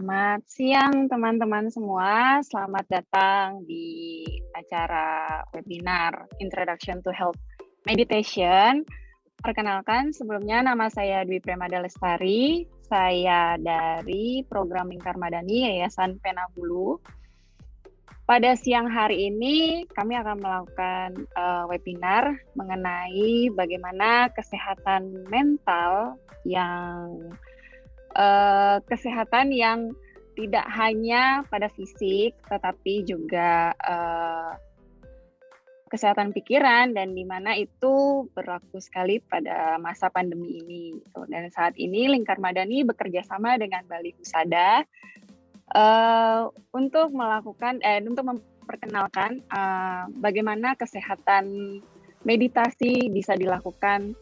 Selamat siang teman-teman semua, selamat datang di acara webinar Introduction to Health Meditation. Perkenalkan, sebelumnya nama saya Dwi Premada Lestari, saya dari Program Lingkar Madani Yayasan Penabulu. Pada siang hari ini kami akan melakukan webinar mengenai bagaimana kesehatan mental kesehatan yang tidak hanya pada fisik, tetapi juga kesehatan pikiran, dan di mana itu berlaku sekali pada masa pandemi ini. Dan saat ini Lingkar Madani bekerja sama dengan Bali Husada untuk memperkenalkan bagaimana kesehatan meditasi bisa dilakukan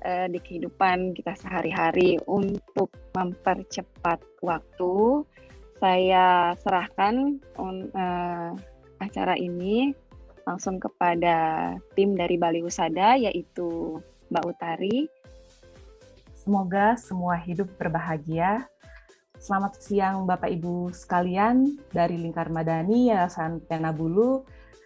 di kehidupan kita sehari-hari untuk mempercepat waktu. Saya serahkan acara ini langsung kepada tim dari Bali Husada, yaitu Mbak Utari. Semoga semua hidup berbahagia. Selamat siang Bapak Ibu sekalian dari Lingkar Madani Yayasan Penabulu.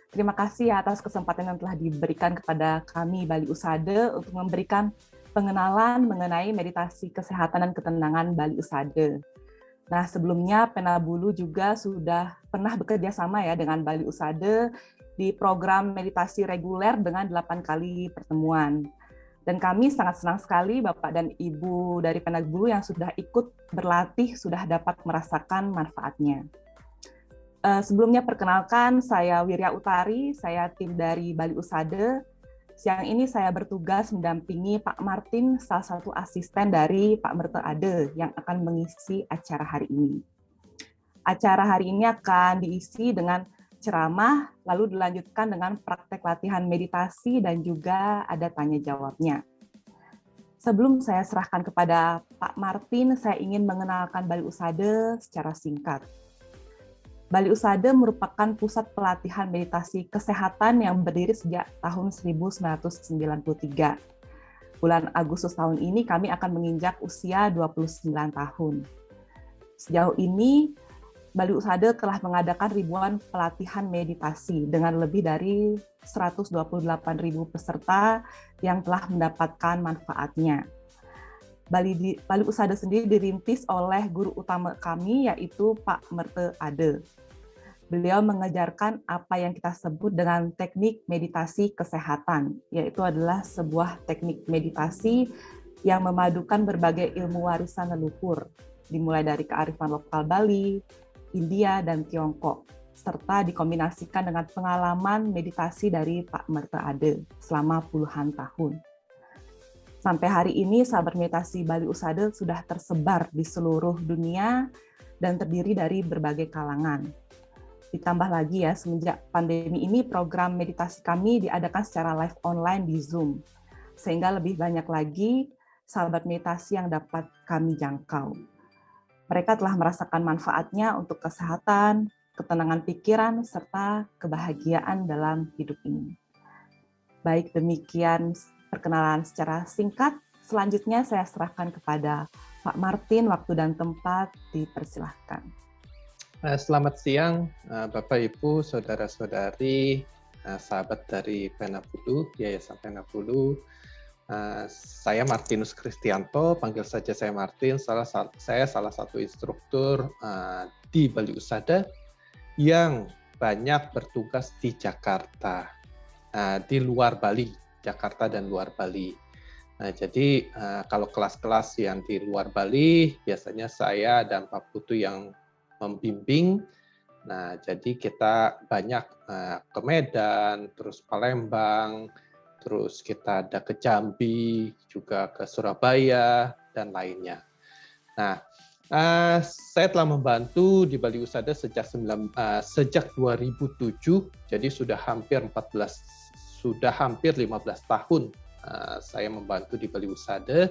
Terima kasih atas kesempatan yang telah diberikan kepada kami Bali Husada untuk memberikan pengenalan mengenai meditasi kesehatan dan ketenangan Bali Husada. Nah, sebelumnya Penabulu juga sudah pernah bekerja sama ya dengan Bali Husada di program meditasi reguler dengan 8 kali pertemuan. Dan kami sangat senang sekali Bapak dan Ibu dari Penabulu yang sudah ikut berlatih sudah dapat merasakan manfaatnya. Sebelumnya perkenalkan, saya Wirya Utari, saya tim dari Bali Husada. Siang ini saya bertugas mendampingi Pak Martin, salah satu asisten dari Pak Merte Ade yang akan mengisi acara hari ini. Acara hari ini akan diisi dengan ceramah, lalu dilanjutkan dengan praktek latihan meditasi dan juga ada tanya jawabnya. Sebelum saya serahkan kepada Pak Martin, saya ingin mengenalkan Bali Husada secara singkat. Bali Husada merupakan pusat pelatihan meditasi kesehatan yang berdiri sejak tahun 1993. Bulan Agustus tahun ini kami akan menginjak usia 29 tahun. Sejauh ini, Bali Husada telah mengadakan ribuan pelatihan meditasi dengan lebih dari 128.000 peserta yang telah mendapatkan manfaatnya. Bali Husada sendiri dirintis oleh guru utama kami, yaitu Pak Merte Ade. Beliau mengajarkan apa yang kita sebut dengan teknik meditasi kesehatan, yaitu adalah sebuah teknik meditasi yang memadukan berbagai ilmu warisan leluhur, dimulai dari kearifan lokal Bali, India, dan Tiongkok, serta dikombinasikan dengan pengalaman meditasi dari Pak Merte Ade selama puluhan tahun. Sampai hari ini, sahabat meditasi Bali Husada sudah tersebar di seluruh dunia dan terdiri dari berbagai kalangan. Ditambah lagi ya, semenjak pandemi ini program meditasi kami diadakan secara live online di Zoom, sehingga lebih banyak lagi sahabat meditasi yang dapat kami jangkau. Mereka telah merasakan manfaatnya untuk kesehatan, ketenangan pikiran, serta kebahagiaan dalam hidup ini. Baik, demikian perkenalan secara singkat. Selanjutnya saya serahkan kepada Pak Martin, waktu dan tempat dipersilahkan. Selamat siang Bapak, Ibu, Saudara-saudari, sahabat dari Penabulu, Yayasan Penabulu. Saya Martinus Kristianto, panggil saja saya Martin. Saya salah satu instruktur di Bali Husada yang banyak bertugas di Jakarta, di luar Bali, Jakarta dan luar Bali. Nah, jadi kalau kelas-kelas yang di luar Bali, biasanya saya dan Pak Putu yang membimbing. Nah, jadi kita banyak ke Medan, terus Palembang, terus kita ada ke Jambi, juga ke Surabaya, dan lainnya. Nah, saya telah membantu di Bali Husada sejak 2007, jadi sudah hampir 15 tahun saya membantu di Bali Husada,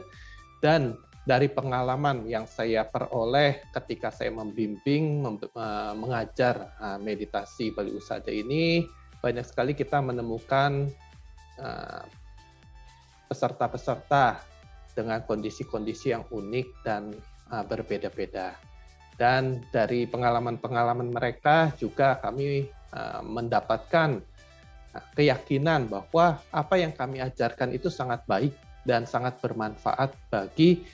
dan dari pengalaman yang saya peroleh ketika saya membimbing, mengajar meditasi Bali Husada ini, banyak sekali kita menemukan peserta-peserta dengan kondisi-kondisi yang unik dan berbeda-beda. Dan dari pengalaman-pengalaman mereka juga kami mendapatkan keyakinan bahwa apa yang kami ajarkan itu sangat baik dan sangat bermanfaat bagi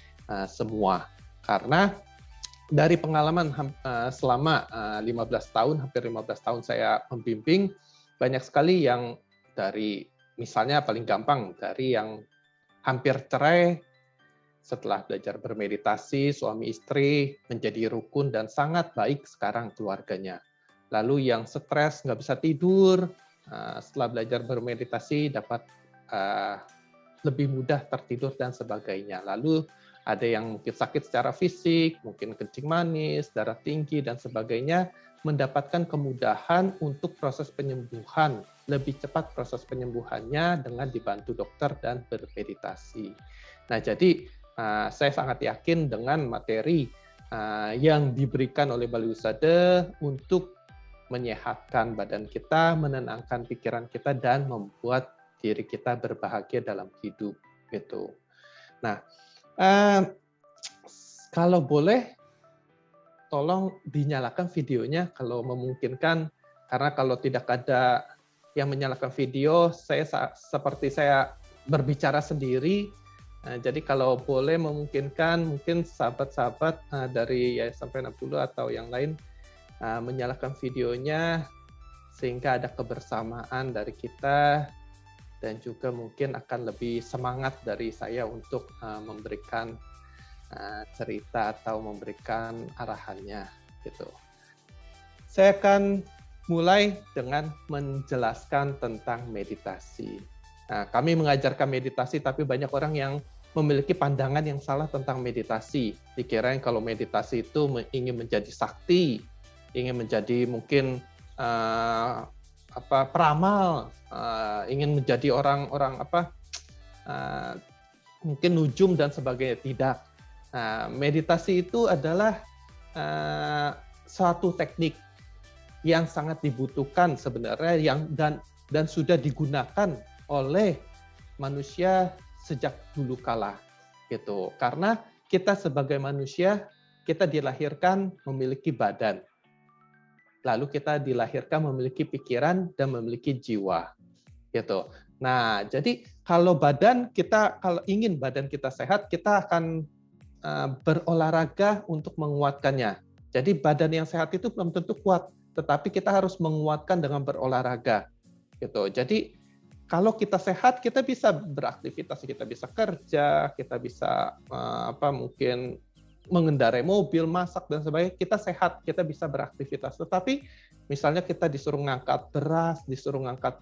semua. Karena dari pengalaman selama 15 tahun, hampir 15 tahun saya membimbing, banyak sekali yang dari, misalnya paling gampang, dari yang hampir cerai, setelah belajar bermeditasi, suami istri menjadi rukun dan sangat baik sekarang keluarganya. Lalu yang stres, nggak bisa tidur, setelah belajar bermeditasi dapat lebih mudah tertidur dan sebagainya. Lalu ada yang mungkin sakit secara fisik, mungkin kencing manis, darah tinggi, dan sebagainya, mendapatkan kemudahan untuk proses penyembuhan, lebih cepat proses penyembuhannya dengan dibantu dokter dan bermeditasi. Nah, jadi saya sangat yakin dengan materi yang diberikan oleh Bali Husada untuk menyehatkan badan kita, menenangkan pikiran kita, dan membuat diri kita berbahagia dalam hidup. Gitu. Nah, kalau boleh, tolong dinyalakan videonya kalau memungkinkan, karena kalau tidak ada yang menyalakan video, seperti saya berbicara sendiri. Jadi kalau boleh memungkinkan, mungkin sahabat-sahabat dari Yayasan Pena Bulu atau yang lain menyalakan videonya, sehingga ada kebersamaan dari kita, dan juga mungkin akan lebih semangat dari saya untuk memberikan cerita atau memberikan arahannya. Gitu. Saya akan mulai dengan menjelaskan tentang meditasi. Nah, kami mengajarkan meditasi, tapi banyak orang yang memiliki pandangan yang salah tentang meditasi. Dikirain kalau meditasi itu ingin menjadi sakti, ingin menjadi mungkin peramal, ingin menjadi orang-orang mungkin nujum dan sebagainya. Tidak. Meditasi itu adalah suatu teknik yang sangat dibutuhkan sebenarnya dan sudah digunakan oleh manusia sejak dulu kala, gitu. Karena kita sebagai manusia, kita dilahirkan memiliki badan, lalu kita dilahirkan memiliki pikiran dan memiliki jiwa, gitu. Nah, jadi kalau ingin badan kita sehat, kita akan berolahraga untuk menguatkannya. Jadi badan yang sehat itu belum tentu kuat, tetapi kita harus menguatkan dengan berolahraga, gitu. Jadi kalau kita sehat, kita bisa beraktivitas, kita bisa kerja, kita bisa mungkin mengendarai mobil, masak dan sebagainya. Kita sehat, kita bisa beraktivitas. Tetapi misalnya kita disuruh ngangkat beras, disuruh ngangkat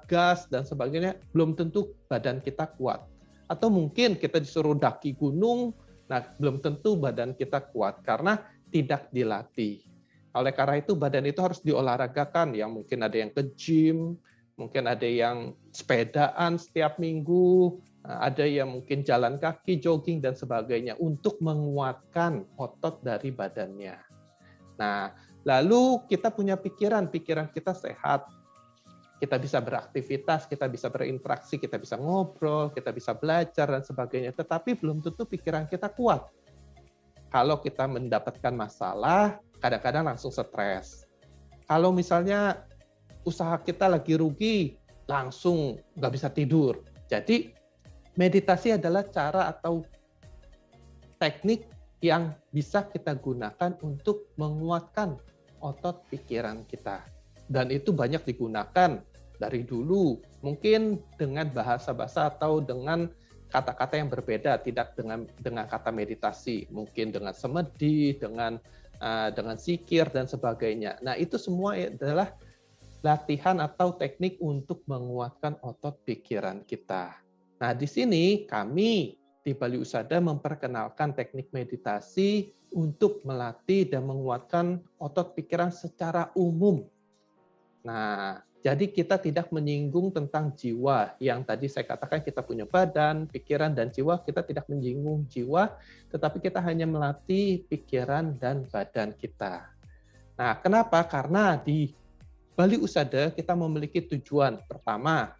gas dan sebagainya, belum tentu badan kita kuat. Atau mungkin kita disuruh daki gunung, nah belum tentu badan kita kuat karena tidak dilatih. Oleh karena itu badan itu harus diolahragakan. Yang mungkin ada yang ke gym, mungkin ada yang sepedaan setiap minggu, ada yang mungkin jalan kaki, jogging, dan sebagainya untuk menguatkan otot dari badannya. Nah, lalu kita punya pikiran kita sehat, kita bisa beraktivitas, kita bisa berinteraksi, kita bisa ngobrol, kita bisa belajar, dan sebagainya. Tetapi belum tentu pikiran kita kuat. Kalau kita mendapatkan masalah, kadang-kadang langsung stres. Kalau misalnya usaha kita lagi rugi, langsung nggak bisa tidur. Jadi meditasi adalah cara atau teknik yang bisa kita gunakan untuk menguatkan otot pikiran kita. Dan itu banyak digunakan dari dulu, mungkin dengan bahasa-bahasa atau dengan kata-kata yang berbeda, tidak dengan kata meditasi, mungkin dengan semedi, dengan zikir dan sebagainya. Nah, itu semua adalah latihan atau teknik untuk menguatkan otot pikiran kita. Nah, di sini kami di Bali Husada memperkenalkan teknik meditasi untuk melatih dan menguatkan otot pikiran secara umum. Nah, jadi kita tidak menyinggung tentang jiwa. Yang tadi saya katakan kita punya badan, pikiran, dan jiwa. Kita tidak menyinggung jiwa, tetapi kita hanya melatih pikiran dan badan kita. Nah, kenapa? Karena di Bali Husada kita memiliki tujuan. Pertama,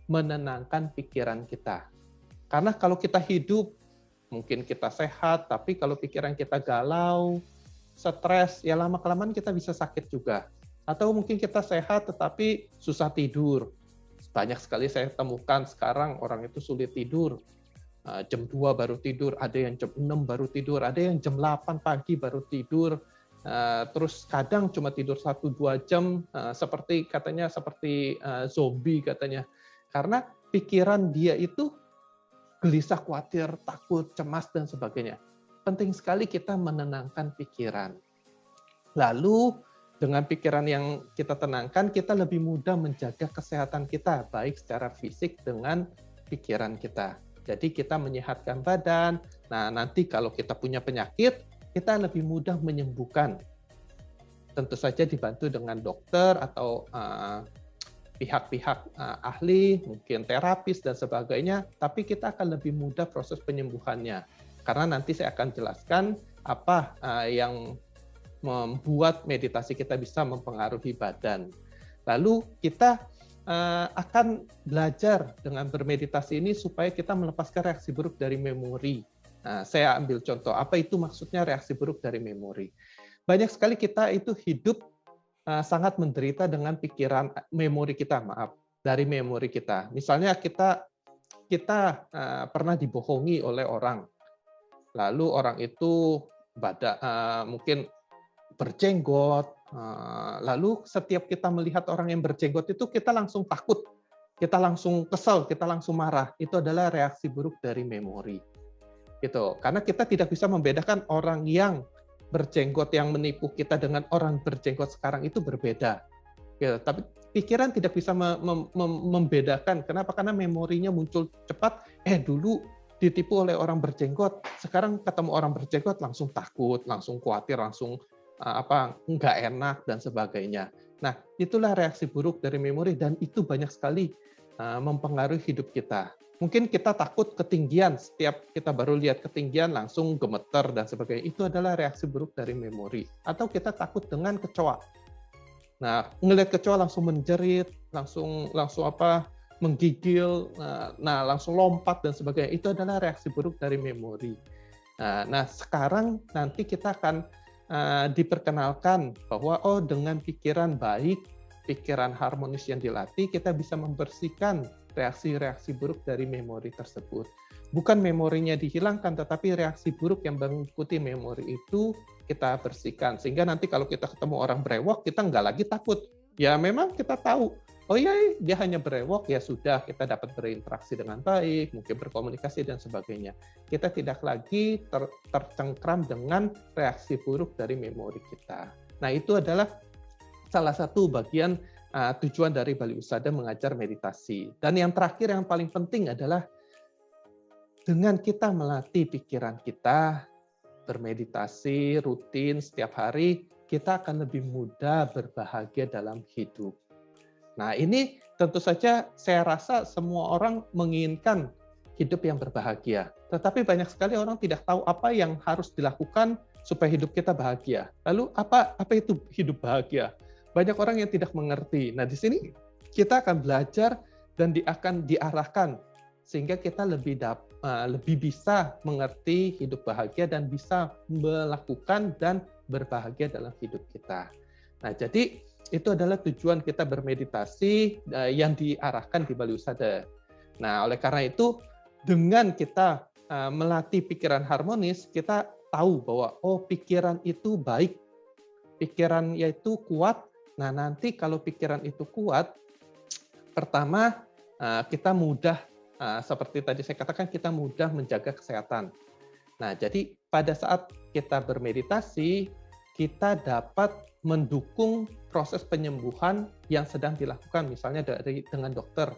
menenangkan pikiran kita. Karena kalau kita hidup mungkin kita sehat, tapi kalau pikiran kita galau, stres, ya lama-kelamaan kita bisa sakit juga. Atau mungkin kita sehat tetapi susah tidur. Banyak sekali saya temukan sekarang orang itu sulit tidur. Jam 2 baru tidur, ada yang jam 6 baru tidur, ada yang jam 8 pagi baru tidur. Terus kadang cuma tidur 1-2 jam, seperti katanya seperti zombie katanya. Karena pikiran dia itu gelisah, khawatir, takut, cemas, dan sebagainya. Penting sekali kita menenangkan pikiran. Lalu dengan pikiran yang kita tenangkan, kita lebih mudah menjaga kesehatan kita, baik secara fisik dengan pikiran kita. Jadi kita menyehatkan badan. Nah, nanti kalau kita punya penyakit, kita lebih mudah menyembuhkan. Tentu saja dibantu dengan dokter atau pihak-pihak ahli, mungkin terapis dan sebagainya, tapi kita akan lebih mudah proses penyembuhannya. Karena nanti saya akan jelaskan apa yang membuat meditasi kita bisa mempengaruhi badan. Lalu kita akan belajar dengan bermeditasi ini supaya kita melepaskan reaksi buruk dari memori. Nah, saya ambil contoh, apa itu maksudnya reaksi buruk dari memori? Banyak sekali kita itu hidup sangat menderita dengan pikiran memori kita, dari memori kita. Misalnya kita pernah dibohongi oleh orang, lalu orang itu mungkin berjenggot, lalu setiap kita melihat orang yang berjenggot itu kita langsung takut, kita langsung kesel, kita langsung marah. Itu adalah reaksi buruk dari memori. Gitu. Karena kita tidak bisa membedakan orang yang berjenggot yang menipu kita dengan orang berjenggot sekarang itu berbeda. Gitu. Tapi pikiran tidak bisa membedakan. Kenapa? Karena memorinya muncul cepat. Dulu ditipu oleh orang berjenggot, sekarang ketemu orang berjenggot langsung takut, langsung khawatir, langsung nggak enak dan sebagainya. Nah, itulah reaksi buruk dari memori dan itu banyak sekali mempengaruhi hidup kita. Mungkin kita takut ketinggian, setiap kita baru lihat ketinggian langsung gemeter dan sebagainya. Itu adalah reaksi buruk dari memori. Atau kita takut dengan kecoa. Nah, ngelihat kecoa langsung menjerit, langsung menggigil, langsung lompat dan sebagainya. Itu adalah reaksi buruk dari memori. Nah, sekarang nanti kita akan diperkenalkan bahwa dengan pikiran baik, pikiran harmonis yang dilatih, kita bisa membersihkan reaksi-reaksi buruk dari memori tersebut. Bukan memorinya dihilangkan, tetapi reaksi buruk yang mengikuti memori itu kita bersihkan. Sehingga nanti kalau kita ketemu orang brewok, kita nggak lagi takut. Ya memang kita tahu, oh iya dia hanya brewok, ya sudah kita dapat berinteraksi dengan baik, mungkin berkomunikasi dan sebagainya. Kita tidak lagi tercengkram dengan reaksi buruk dari memori kita. Nah itu adalah salah satu bagian tujuan dari Bali Usada mengajar meditasi. Dan yang terakhir yang paling penting adalah dengan kita melatih pikiran kita, bermeditasi rutin setiap hari, kita akan lebih mudah berbahagia dalam hidup. Nah ini tentu saja saya rasa semua orang menginginkan hidup yang berbahagia. Tetapi banyak sekali orang tidak tahu apa yang harus dilakukan supaya hidup kita bahagia. Lalu apa itu hidup bahagia? Banyak orang yang tidak mengerti. Nah di sini kita akan belajar dan akan diarahkan sehingga kita lebih bisa mengerti hidup bahagia dan bisa melakukan dan berbahagia dalam hidup kita. Nah jadi itu adalah tujuan kita bermeditasi yang diarahkan di Bali Usada. Nah, oleh karena itu, dengan kita melatih pikiran harmonis, kita tahu bahwa pikiran itu baik, pikiran yaitu kuat. Nah, nanti kalau pikiran itu kuat, pertama kita mudah, seperti tadi saya katakan, kita mudah menjaga kesehatan. Nah, jadi pada saat kita bermeditasi, kita dapat mendukung proses penyembuhan yang sedang dilakukan, misalnya dengan dokter.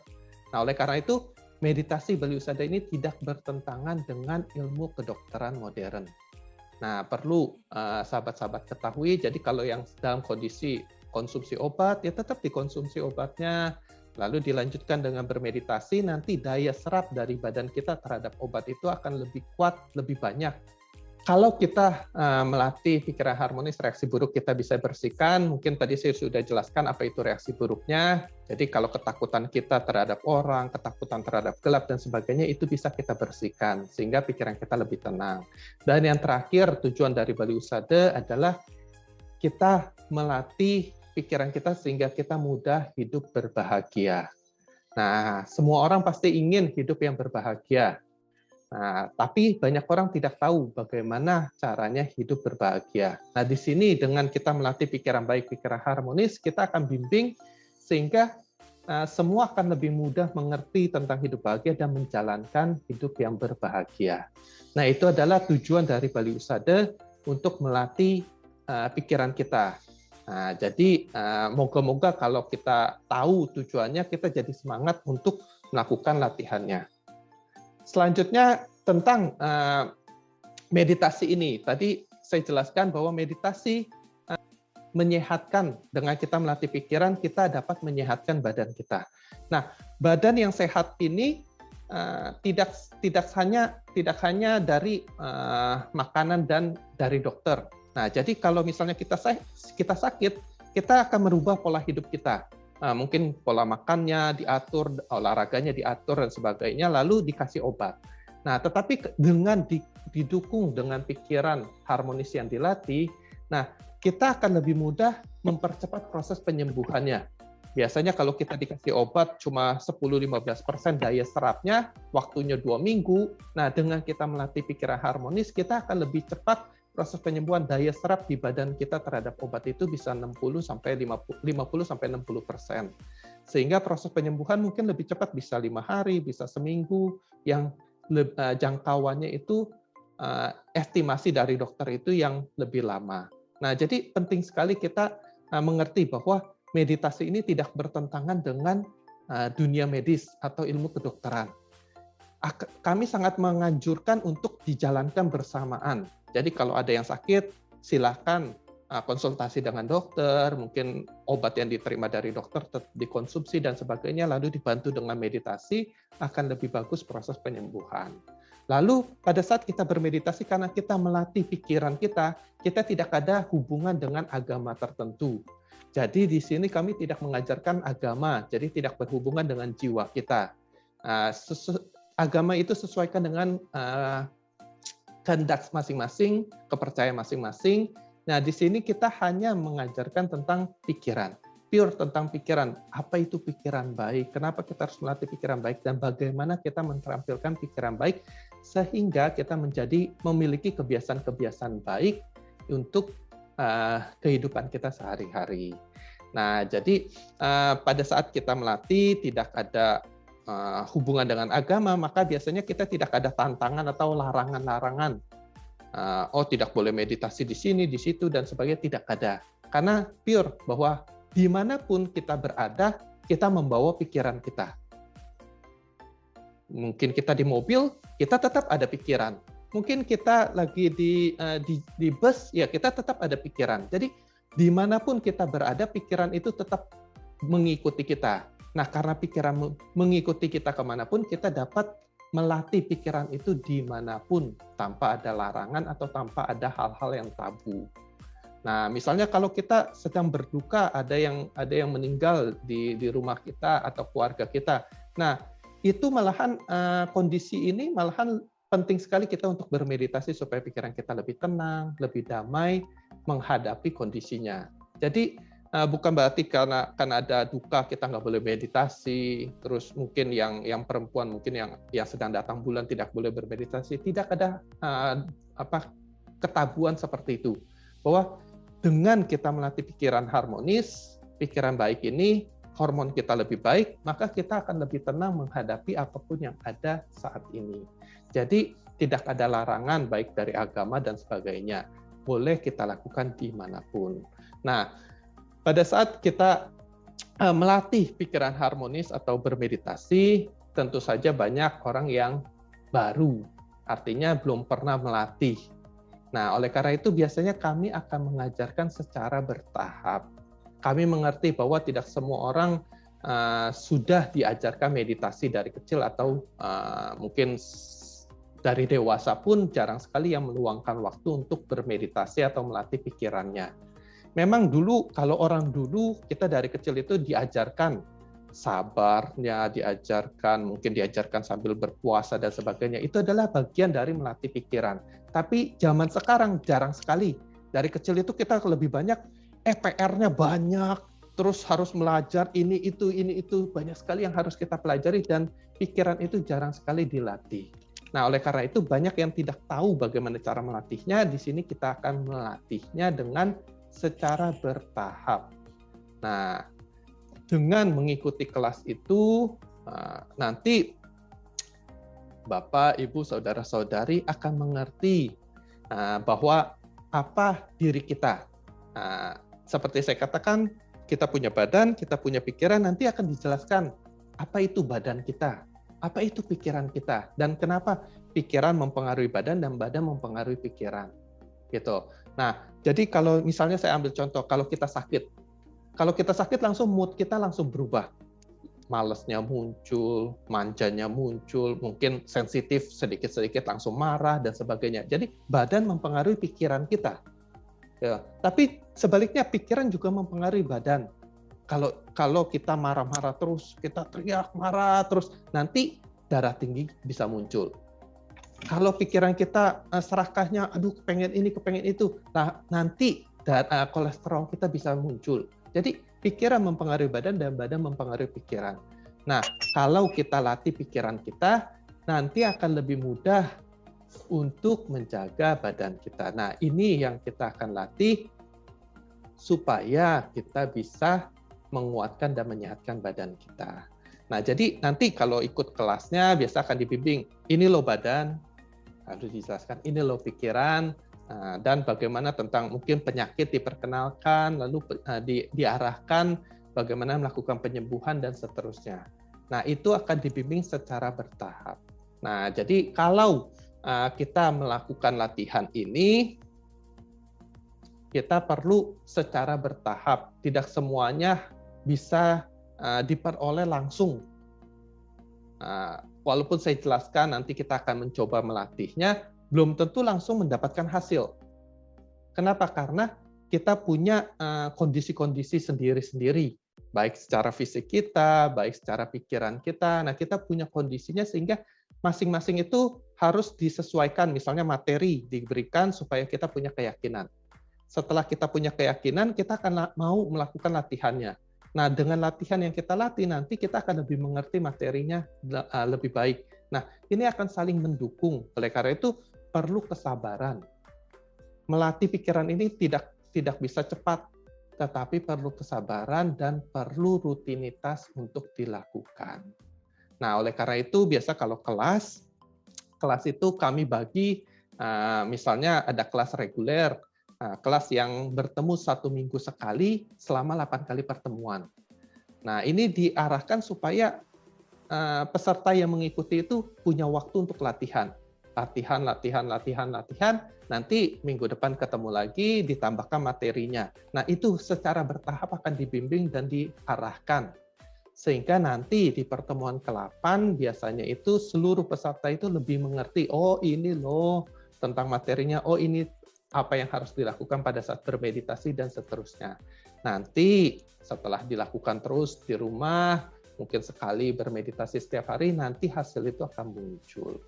Nah, oleh karena itu, meditasi Bali Usada ini tidak bertentangan dengan ilmu kedokteran modern. Nah, perlu sahabat-sahabat ketahui, jadi kalau yang dalam kondisi konsumsi obat, ya tetap dikonsumsi obatnya, lalu dilanjutkan dengan bermeditasi, nanti daya serap dari badan kita terhadap obat itu akan lebih kuat, lebih banyak. kalau kita melatih pikiran harmonis, reaksi buruk kita bisa bersihkan. Mungkin tadi saya sudah jelaskan apa itu reaksi buruknya. Jadi kalau ketakutan kita terhadap orang, ketakutan terhadap gelap dan sebagainya, itu bisa kita bersihkan sehingga pikiran kita lebih tenang. Dan yang terakhir, tujuan dari Bali Usada adalah kita melatih pikiran kita sehingga kita mudah hidup berbahagia. Nah, semua orang pasti ingin hidup yang berbahagia. Nah, tapi banyak orang tidak tahu bagaimana caranya hidup berbahagia. Nah, di sini dengan kita melatih pikiran baik, pikiran harmonis, kita akan bimbing sehingga semua akan lebih mudah mengerti tentang hidup bahagia dan menjalankan hidup yang berbahagia. Nah, itu adalah tujuan dari Bali Usada untuk melatih pikiran kita. Nah, jadi moga-moga kalau kita tahu tujuannya, kita jadi semangat untuk melakukan latihannya. Selanjutnya tentang meditasi ini. Tadi saya jelaskan bahwa meditasi menyehatkan. Dengan kita melatih pikiran, kita dapat menyehatkan badan kita. Nah, badan yang sehat ini tidak hanya dari makanan dan dari dokter. Nah, jadi kalau misalnya kita sakit, kita akan merubah pola hidup kita. Mungkin pola makannya diatur, olahraganya diatur dan sebagainya, lalu dikasih obat. Nah, tetapi dengan didukung dengan pikiran harmonis yang dilatih, nah kita akan lebih mudah mempercepat proses penyembuhannya. Biasanya kalau kita dikasih obat cuma 10-15% daya serapnya, waktunya 2 minggu. Nah, dengan kita melatih pikiran harmonis, kita akan lebih cepat proses penyembuhan. Daya serap di badan kita terhadap obat itu bisa 50-60%. Sehingga proses penyembuhan mungkin lebih cepat, bisa 5 hari, bisa seminggu, yang jangkauannya itu estimasi dari dokter itu yang lebih lama. Nah, jadi penting sekali kita mengerti bahwa meditasi ini tidak bertentangan dengan dunia medis atau ilmu kedokteran. Kami sangat menganjurkan untuk dijalankan bersamaan. Jadi kalau ada yang sakit, silakan konsultasi dengan dokter, mungkin obat yang diterima dari dokter dikonsumsi dan sebagainya, lalu dibantu dengan meditasi, akan lebih bagus proses penyembuhan. Lalu pada saat kita bermeditasi, karena kita melatih pikiran kita tidak ada hubungan dengan agama tertentu. Jadi di sini kami tidak mengajarkan agama, jadi tidak berhubungan dengan jiwa kita. Agama itu sesuaikan dengan kehendak masing-masing, kepercayaan masing-masing. Nah, di sini kita hanya mengajarkan tentang pikiran, pure tentang pikiran. Apa itu pikiran baik? Kenapa kita harus melatih pikiran baik? Dan bagaimana kita menterampilkan pikiran baik sehingga kita memiliki kebiasaan-kebiasaan baik untuk kehidupan kita sehari-hari. Nah, jadi pada saat kita melatih tidak ada hubungan dengan agama, maka biasanya kita tidak ada tantangan atau larangan-larangan. Tidak boleh meditasi di sini, di situ, dan sebagainya, tidak ada. Karena pure bahwa dimanapun kita berada, kita membawa pikiran kita. Mungkin kita di mobil, kita tetap ada pikiran. Mungkin kita lagi di bus, ya kita tetap ada pikiran. Jadi dimanapun kita berada, pikiran itu tetap mengikuti kita. Nah, karena pikiran mengikuti kita kemanapun, kita dapat melatih pikiran itu dimanapun, tanpa ada larangan atau tanpa ada hal-hal yang tabu. Nah, misalnya kalau kita sedang berduka, ada yang meninggal di rumah kita atau keluarga kita. Nah, itu malahan kondisi ini malahan penting sekali kita untuk bermeditasi supaya pikiran kita lebih tenang, lebih damai menghadapi kondisinya. Jadi bukan berarti karena ada duka kita nggak boleh meditasi, terus mungkin yang perempuan mungkin yang sedang datang bulan tidak boleh bermeditasi. Tidak ada ketabuhan seperti itu. Bahwa dengan kita melatih pikiran harmonis, pikiran baik ini, hormon kita lebih baik, maka kita akan lebih tenang menghadapi apapun yang ada saat ini. Jadi tidak ada larangan baik dari agama dan sebagainya. Boleh kita lakukan dimanapun. Nah, pada saat kita melatih pikiran harmonis atau bermeditasi, tentu saja banyak orang yang baru, artinya belum pernah melatih. Nah, oleh karena itu biasanya kami akan mengajarkan secara bertahap. Kami mengerti bahwa tidak semua orang sudah diajarkan meditasi dari kecil atau mungkin dari dewasa pun jarang sekali yang meluangkan waktu untuk bermeditasi atau melatih pikirannya. Memang dulu, kalau orang dulu, kita dari kecil itu diajarkan sabarnya, mungkin diajarkan sambil berpuasa dan sebagainya. Itu adalah bagian dari melatih pikiran. Tapi zaman sekarang jarang sekali. Dari kecil itu kita lebih banyak PR-nya banyak, terus harus belajar ini itu, banyak sekali yang harus kita pelajari dan pikiran itu jarang sekali dilatih. Nah, oleh karena itu banyak yang tidak tahu bagaimana cara melatihnya. Di sini kita akan melatihnya dengan secara bertahap. Nah, dengan mengikuti kelas itu, nanti Bapak, Ibu, Saudara-saudari akan mengerti bahwa apa diri kita. Seperti saya katakan, kita punya badan, kita punya pikiran, nanti akan dijelaskan apa itu badan kita, apa itu pikiran kita, dan kenapa pikiran mempengaruhi badan dan badan mempengaruhi pikiran. Gitu. Nah, jadi kalau misalnya saya ambil contoh, kalau kita sakit langsung mood kita langsung berubah. Malesnya muncul, manjanya muncul, mungkin sensitif sedikit-sedikit langsung marah dan sebagainya. Jadi badan mempengaruhi pikiran kita. Ya, tapi sebaliknya pikiran juga mempengaruhi badan. Kalau kita marah-marah terus, kita teriak marah terus, nanti darah tinggi bisa muncul. Kalau pikiran kita serakahnya, aduh kepengen ini, kepengen itu, nah nanti kolesterol kita bisa muncul. Jadi pikiran mempengaruhi badan dan badan mempengaruhi pikiran. Nah, kalau kita latih pikiran kita, nanti akan lebih mudah untuk menjaga badan kita. Nah, ini yang kita akan latih supaya kita bisa menguatkan dan menyehatkan badan kita. Nah, jadi nanti kalau ikut kelasnya biasa akan dibimbing, ini loh badan, harus dijelaskan, ini loh pikiran, dan bagaimana tentang mungkin penyakit diperkenalkan, lalu diarahkan bagaimana melakukan penyembuhan dan seterusnya. Nah, itu akan dibimbing secara bertahap. Nah, jadi kalau kita melakukan latihan ini, kita perlu secara bertahap. Tidak semuanya bisa diperoleh langsung. Walaupun saya jelaskan nanti kita akan mencoba melatihnya, belum tentu langsung mendapatkan hasil. Kenapa? Karena kita punya kondisi-kondisi sendiri-sendiri, baik secara fisik kita, baik secara pikiran kita. Nah, kita punya kondisinya sehingga masing-masing itu harus disesuaikan. Misalnya materi diberikan supaya kita punya keyakinan. Setelah kita punya keyakinan, kita akan mau melakukan latihannya. Nah, dengan latihan yang kita latih, nanti kita akan lebih mengerti materinya lebih baik. Nah, ini akan saling mendukung. Oleh karena itu, perlu kesabaran. Melatih pikiran ini tidak bisa cepat, tetapi perlu kesabaran dan perlu rutinitas untuk dilakukan. Nah, oleh karena itu, biasa kalau kelas itu kami bagi, misalnya ada kelas reguler, kelas yang bertemu 1 minggu sekali selama 8 kali pertemuan. Nah, ini diarahkan supaya peserta yang mengikuti itu punya waktu untuk latihan. Latihan. Nanti minggu depan ketemu lagi, ditambahkan materinya. Nah, itu secara bertahap akan dibimbing dan diarahkan. Sehingga nanti di pertemuan ke-8 biasanya itu seluruh peserta itu lebih mengerti, oh ini loh tentang materinya, oh ini apa yang harus dilakukan pada saat bermeditasi dan seterusnya. Nanti setelah dilakukan terus di rumah, mungkin sekali bermeditasi setiap hari, nanti hasil itu akan muncul.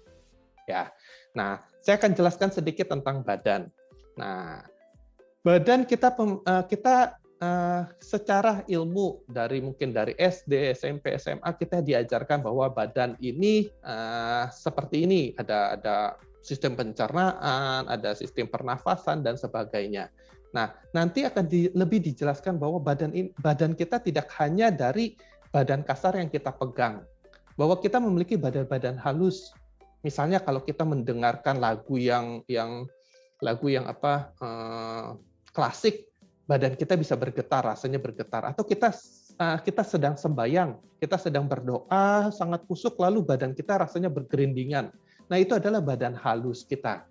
Ya. Nah, saya akan jelaskan sedikit tentang badan. Nah, badan kita secara ilmu mungkin dari SD, SMP, SMA kita diajarkan bahwa badan ini seperti ini, ada sistem pencernaan, ada sistem pernafasan dan sebagainya. Nah, nanti akan lebih dijelaskan bahwa badan kita tidak hanya dari badan kasar yang kita pegang, bahwa kita memiliki badan-badan halus. Misalnya kalau kita mendengarkan lagu yang klasik, badan kita bisa bergetar, rasanya bergetar. Atau kita sedang sembahyang, kita sedang berdoa, sangat kusuk, lalu badan kita rasanya bergerindingan. Nah, itu adalah badan halus kita,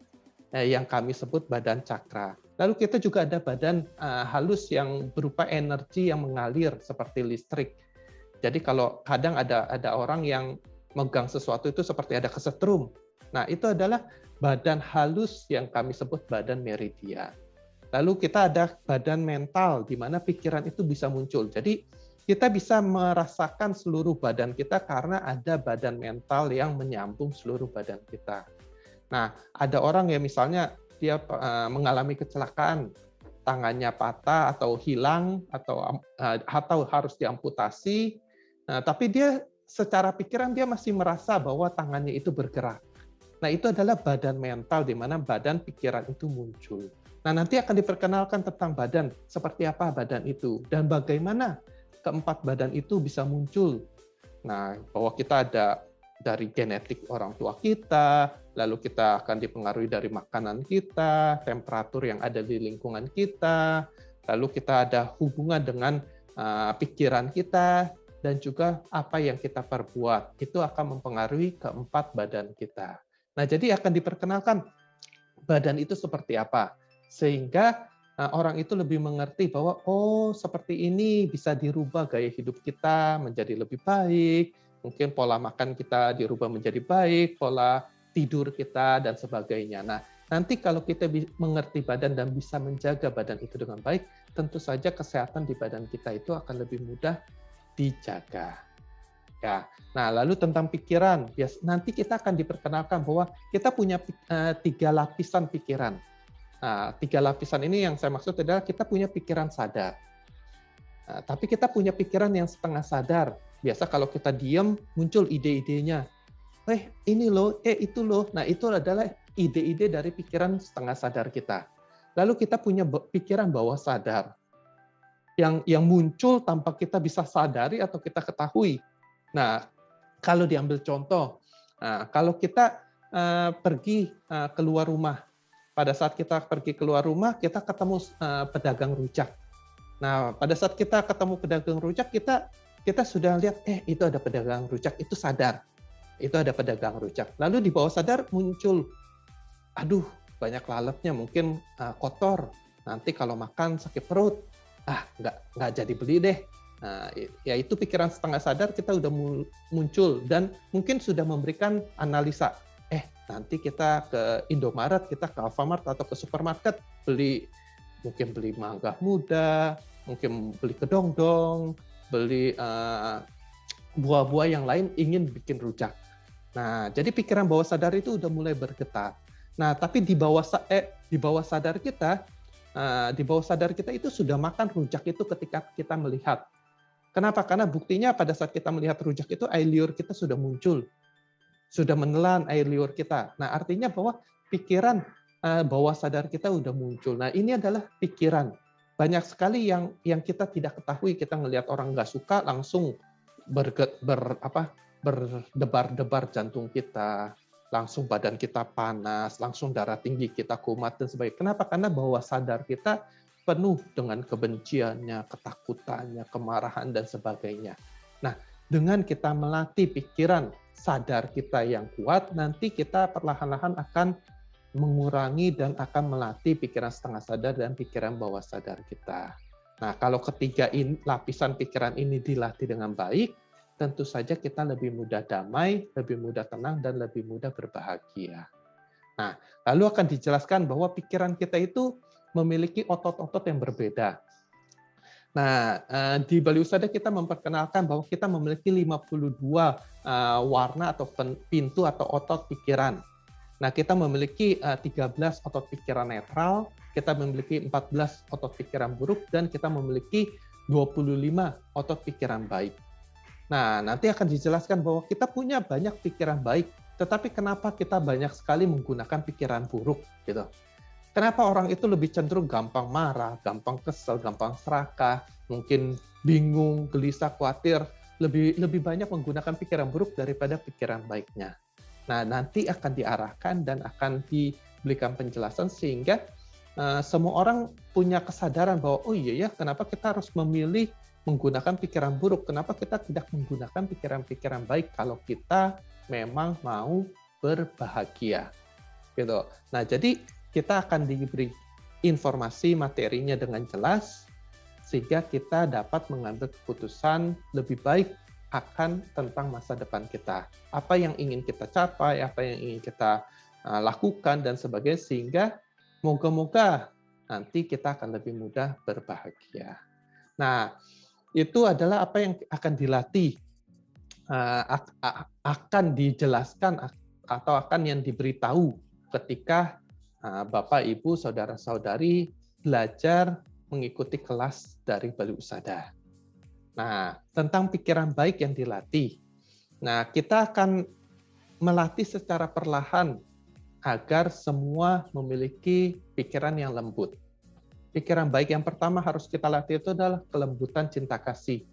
yang kami sebut badan cakra. Lalu kita juga ada badan halus yang berupa energi yang mengalir seperti listrik. Jadi kalau kadang ada orang yang megang sesuatu itu seperti ada kesetrum. Nah, itu adalah badan halus yang kami sebut badan meridian. Lalu kita ada badan mental, di mana pikiran itu bisa muncul. Jadi kita bisa merasakan seluruh badan kita karena ada badan mental yang menyambung seluruh badan kita. Nah, ada orang yang misalnya dia mengalami kecelakaan, tangannya patah atau hilang atau harus diamputasi, tapi dia secara pikiran dia masih merasa bahwa tangannya itu bergerak. Nah, itu adalah badan mental di mana badan pikiran itu muncul. Nah, nanti akan diperkenalkan tentang badan, seperti apa badan itu dan bagaimana keempat badan itu bisa muncul. Nah, bahwa kita ada dari genetik orang tua kita, lalu kita akan dipengaruhi dari makanan kita, temperatur yang ada di lingkungan kita, lalu kita ada hubungan dengan pikiran kita, dan juga apa yang kita perbuat. Itu akan mempengaruhi keempat badan kita. Nah, jadi akan diperkenalkan badan itu seperti apa, sehingga orang itu lebih mengerti bahwa, oh seperti ini bisa dirubah gaya hidup kita menjadi lebih baik, mungkin pola makan kita dirubah menjadi baik, pola tidur kita, dan sebagainya. Nah, nanti kalau kita mengerti badan dan bisa menjaga badan itu dengan baik, tentu saja kesehatan di badan kita itu akan lebih mudah dijaga. Ya. Nah, lalu tentang pikiran, nanti kita akan diperkenalkan bahwa kita punya 3 lapisan pikiran. Nah, 3 lapisan ini yang saya maksud adalah kita punya pikiran sadar. Nah, tapi kita punya pikiran yang setengah sadar. Biasa kalau kita diam, muncul ide-idenya. Ini loh, itu loh. Nah, itu adalah ide-ide dari pikiran setengah sadar kita. Lalu kita punya pikiran bawah sadar. Yang muncul tanpa kita bisa sadari atau kita ketahui. Nah, kalau diambil contoh, kalau kita pergi keluar rumah, pada saat kita pergi keluar rumah, kita ketemu pedagang rujak. Nah, pada saat kita ketemu pedagang rujak, kita sudah lihat, itu ada pedagang rujak, itu sadar. Itu ada pedagang rujak. Lalu di bawah sadar muncul, aduh, banyak lalatnya, mungkin kotor. Nanti kalau makan sakit perut, nggak jadi beli deh. Nah, ya itu pikiran setengah sadar kita udah muncul dan mungkin sudah memberikan analisa. Nanti kita ke Indomaret, kita ke Alfamart atau ke supermarket mungkin beli mangga muda, mungkin beli kedong-dong, beli buah-buah yang lain, ingin bikin rujak. Nah, jadi pikiran bawah sadar itu udah mulai bergetar. Nah, tapi di bawah sadar kita, itu sudah makan rujak itu ketika kita melihat. Kenapa? Karena buktinya pada saat kita melihat rujak itu air liur kita sudah muncul, sudah menelan air liur kita. Nah, artinya bahwa pikiran bawah sadar kita udah muncul. Nah, ini adalah pikiran. Banyak sekali yang kita tidak ketahui. Kita ngelihat orang nggak suka, langsung berdebar-debar jantung kita, langsung badan kita panas, langsung darah tinggi kita kumat, dan sebagainya. Kenapa? Karena bawah sadar kita penuh dengan kebenciannya, ketakutannya, kemarahan, dan sebagainya. Nah, dengan kita melatih pikiran sadar kita yang kuat, nanti kita perlahan-lahan akan mengurangi dan akan melatih pikiran setengah sadar dan pikiran bawah sadar kita. Nah, kalau ketiga lapisan pikiran ini dilatih dengan baik, tentu saja kita lebih mudah damai, lebih mudah tenang, dan lebih mudah berbahagia. Nah, lalu akan dijelaskan bahwa pikiran kita itu memiliki otot-otot yang berbeda. Nah, di Bali Husada kita memperkenalkan bahwa kita memiliki 52 warna atau pintu atau otot pikiran. Nah, kita memiliki 13 otot pikiran netral, kita memiliki 14 otot pikiran buruk, dan kita memiliki 25 otot pikiran baik. Nah, nanti akan dijelaskan bahwa kita punya banyak pikiran baik, tetapi kenapa kita banyak sekali menggunakan pikiran buruk, gitu. Kenapa orang itu lebih cenderung gampang marah, gampang kesel, gampang serakah, mungkin bingung, gelisah, khawatir, lebih banyak menggunakan pikiran buruk daripada pikiran baiknya. Nah, nanti akan diarahkan dan akan diberikan penjelasan sehingga semua orang punya kesadaran bahwa, oh iya ya, kenapa kita harus memilih menggunakan pikiran buruk, kenapa kita tidak menggunakan pikiran-pikiran baik kalau kita memang mau berbahagia. Gitu. Nah, jadi kita akan diberi informasi materinya dengan jelas, sehingga kita dapat mengambil keputusan lebih baik akan tentang masa depan kita. Apa yang ingin kita capai, apa yang ingin kita lakukan, dan sebagainya, sehingga moga-moga nanti kita akan lebih mudah berbahagia. Nah, itu adalah apa yang akan dilatih, akan dijelaskan, atau akan yang diberitahu ketika Bapak, Ibu, Saudara-saudari belajar mengikuti kelas dari Bali Husada. Nah, tentang pikiran baik yang dilatih. Nah, kita akan melatih secara perlahan agar semua memiliki pikiran yang lembut. Pikiran baik yang pertama harus kita latih itu adalah kelembutan cinta kasih.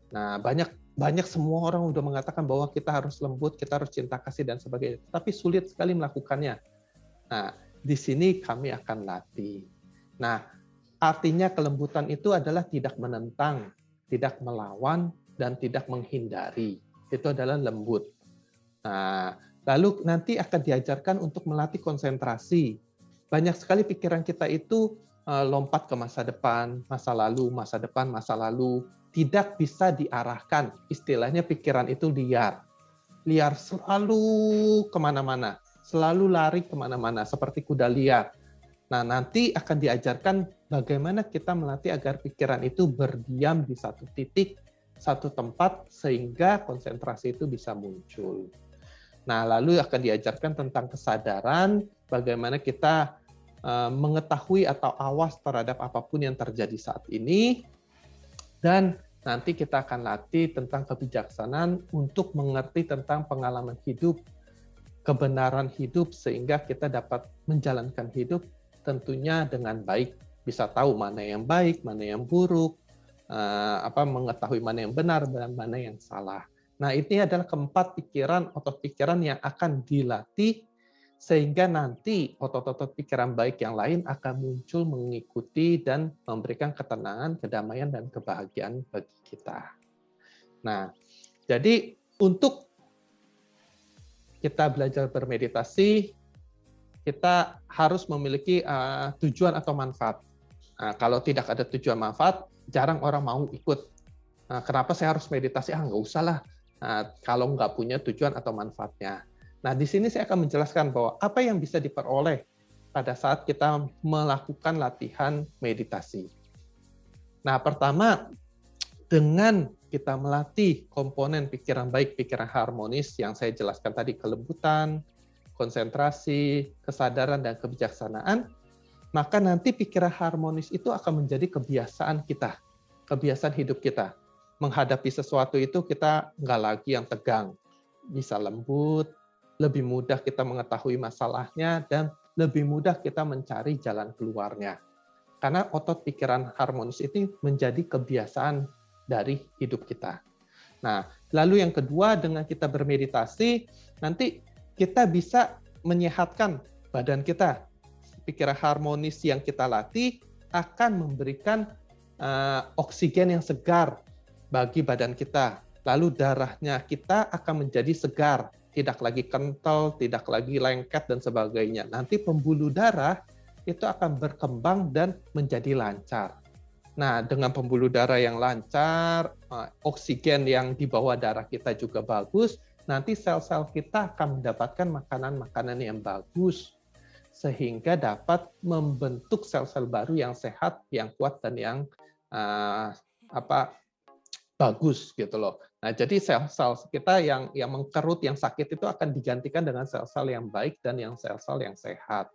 Nah, banyak semua orang udah mengatakan bahwa kita harus lembut, kita harus cinta kasih dan sebagainya, tapi sulit sekali melakukannya. Nah, di sini kami akan latih. Nah, artinya kelembutan itu adalah tidak menentang, tidak melawan, dan tidak menghindari. Itu adalah lembut. Nah, lalu nanti akan diajarkan untuk melatih konsentrasi. Banyak sekali pikiran kita itu lompat ke masa depan, masa lalu, masa depan, masa lalu. Tidak bisa diarahkan. Istilahnya pikiran itu liar. Liar selalu kemana-mana. Selalu lari kemana-mana, seperti kuda liar. Nah, nanti akan diajarkan bagaimana kita melatih agar pikiran itu berdiam di satu titik, satu tempat, sehingga konsentrasi itu bisa muncul. Nah, lalu akan diajarkan tentang kesadaran, bagaimana kita mengetahui atau awas terhadap apapun yang terjadi saat ini, dan nanti kita akan latih tentang kebijaksanaan untuk mengerti tentang pengalaman hidup, kebenaran hidup, sehingga kita dapat menjalankan hidup tentunya dengan baik, bisa tahu mana yang baik, mana yang buruk, mengetahui mana yang benar dan mana yang salah. Nah, ini adalah keempat pikiran, otot pikiran yang akan dilatih, sehingga nanti otot-otot pikiran baik yang lain akan muncul mengikuti dan memberikan ketenangan, kedamaian, dan kebahagiaan bagi kita. Nah, jadi untuk kita belajar bermeditasi, kita harus memiliki tujuan atau manfaat. Nah, kalau tidak ada tujuan manfaat, jarang orang mau ikut. Nah, kenapa saya harus meditasi? Nggak usah lah. Nah, kalau nggak punya tujuan atau manfaatnya. Nah, di sini saya akan menjelaskan bahwa apa yang bisa diperoleh pada saat kita melakukan latihan meditasi. Nah, pertama, dengan kita melatih komponen pikiran baik, pikiran harmonis yang saya jelaskan tadi, kelembutan, konsentrasi, kesadaran, dan kebijaksanaan, maka nanti pikiran harmonis itu akan menjadi kebiasaan kita, kebiasaan hidup kita. Menghadapi sesuatu itu kita nggak lagi yang tegang, bisa lembut, lebih mudah kita mengetahui masalahnya, dan lebih mudah kita mencari jalan keluarnya. Karena otot pikiran harmonis ini menjadi kebiasaan dari hidup kita. Nah, lalu yang kedua, dengan kita bermeditasi, nanti kita bisa menyehatkan badan kita. Pikiran harmonis yang kita latih akan memberikan oksigen yang segar bagi badan kita. Lalu darahnya kita akan menjadi segar, tidak lagi kental, tidak lagi lengket, dan sebagainya. Nanti pembuluh darah itu akan berkembang dan menjadi lancar. Nah, dengan pembuluh darah yang lancar, oksigen yang di bawah darah kita juga bagus, nanti sel-sel kita akan mendapatkan makanan-makanan yang bagus, sehingga dapat membentuk sel-sel baru yang sehat, yang kuat, dan yang bagus gitu loh. Nah, jadi sel-sel kita yang mengkerut, yang sakit itu akan digantikan dengan sel-sel yang baik dan yang sel-sel yang sehat.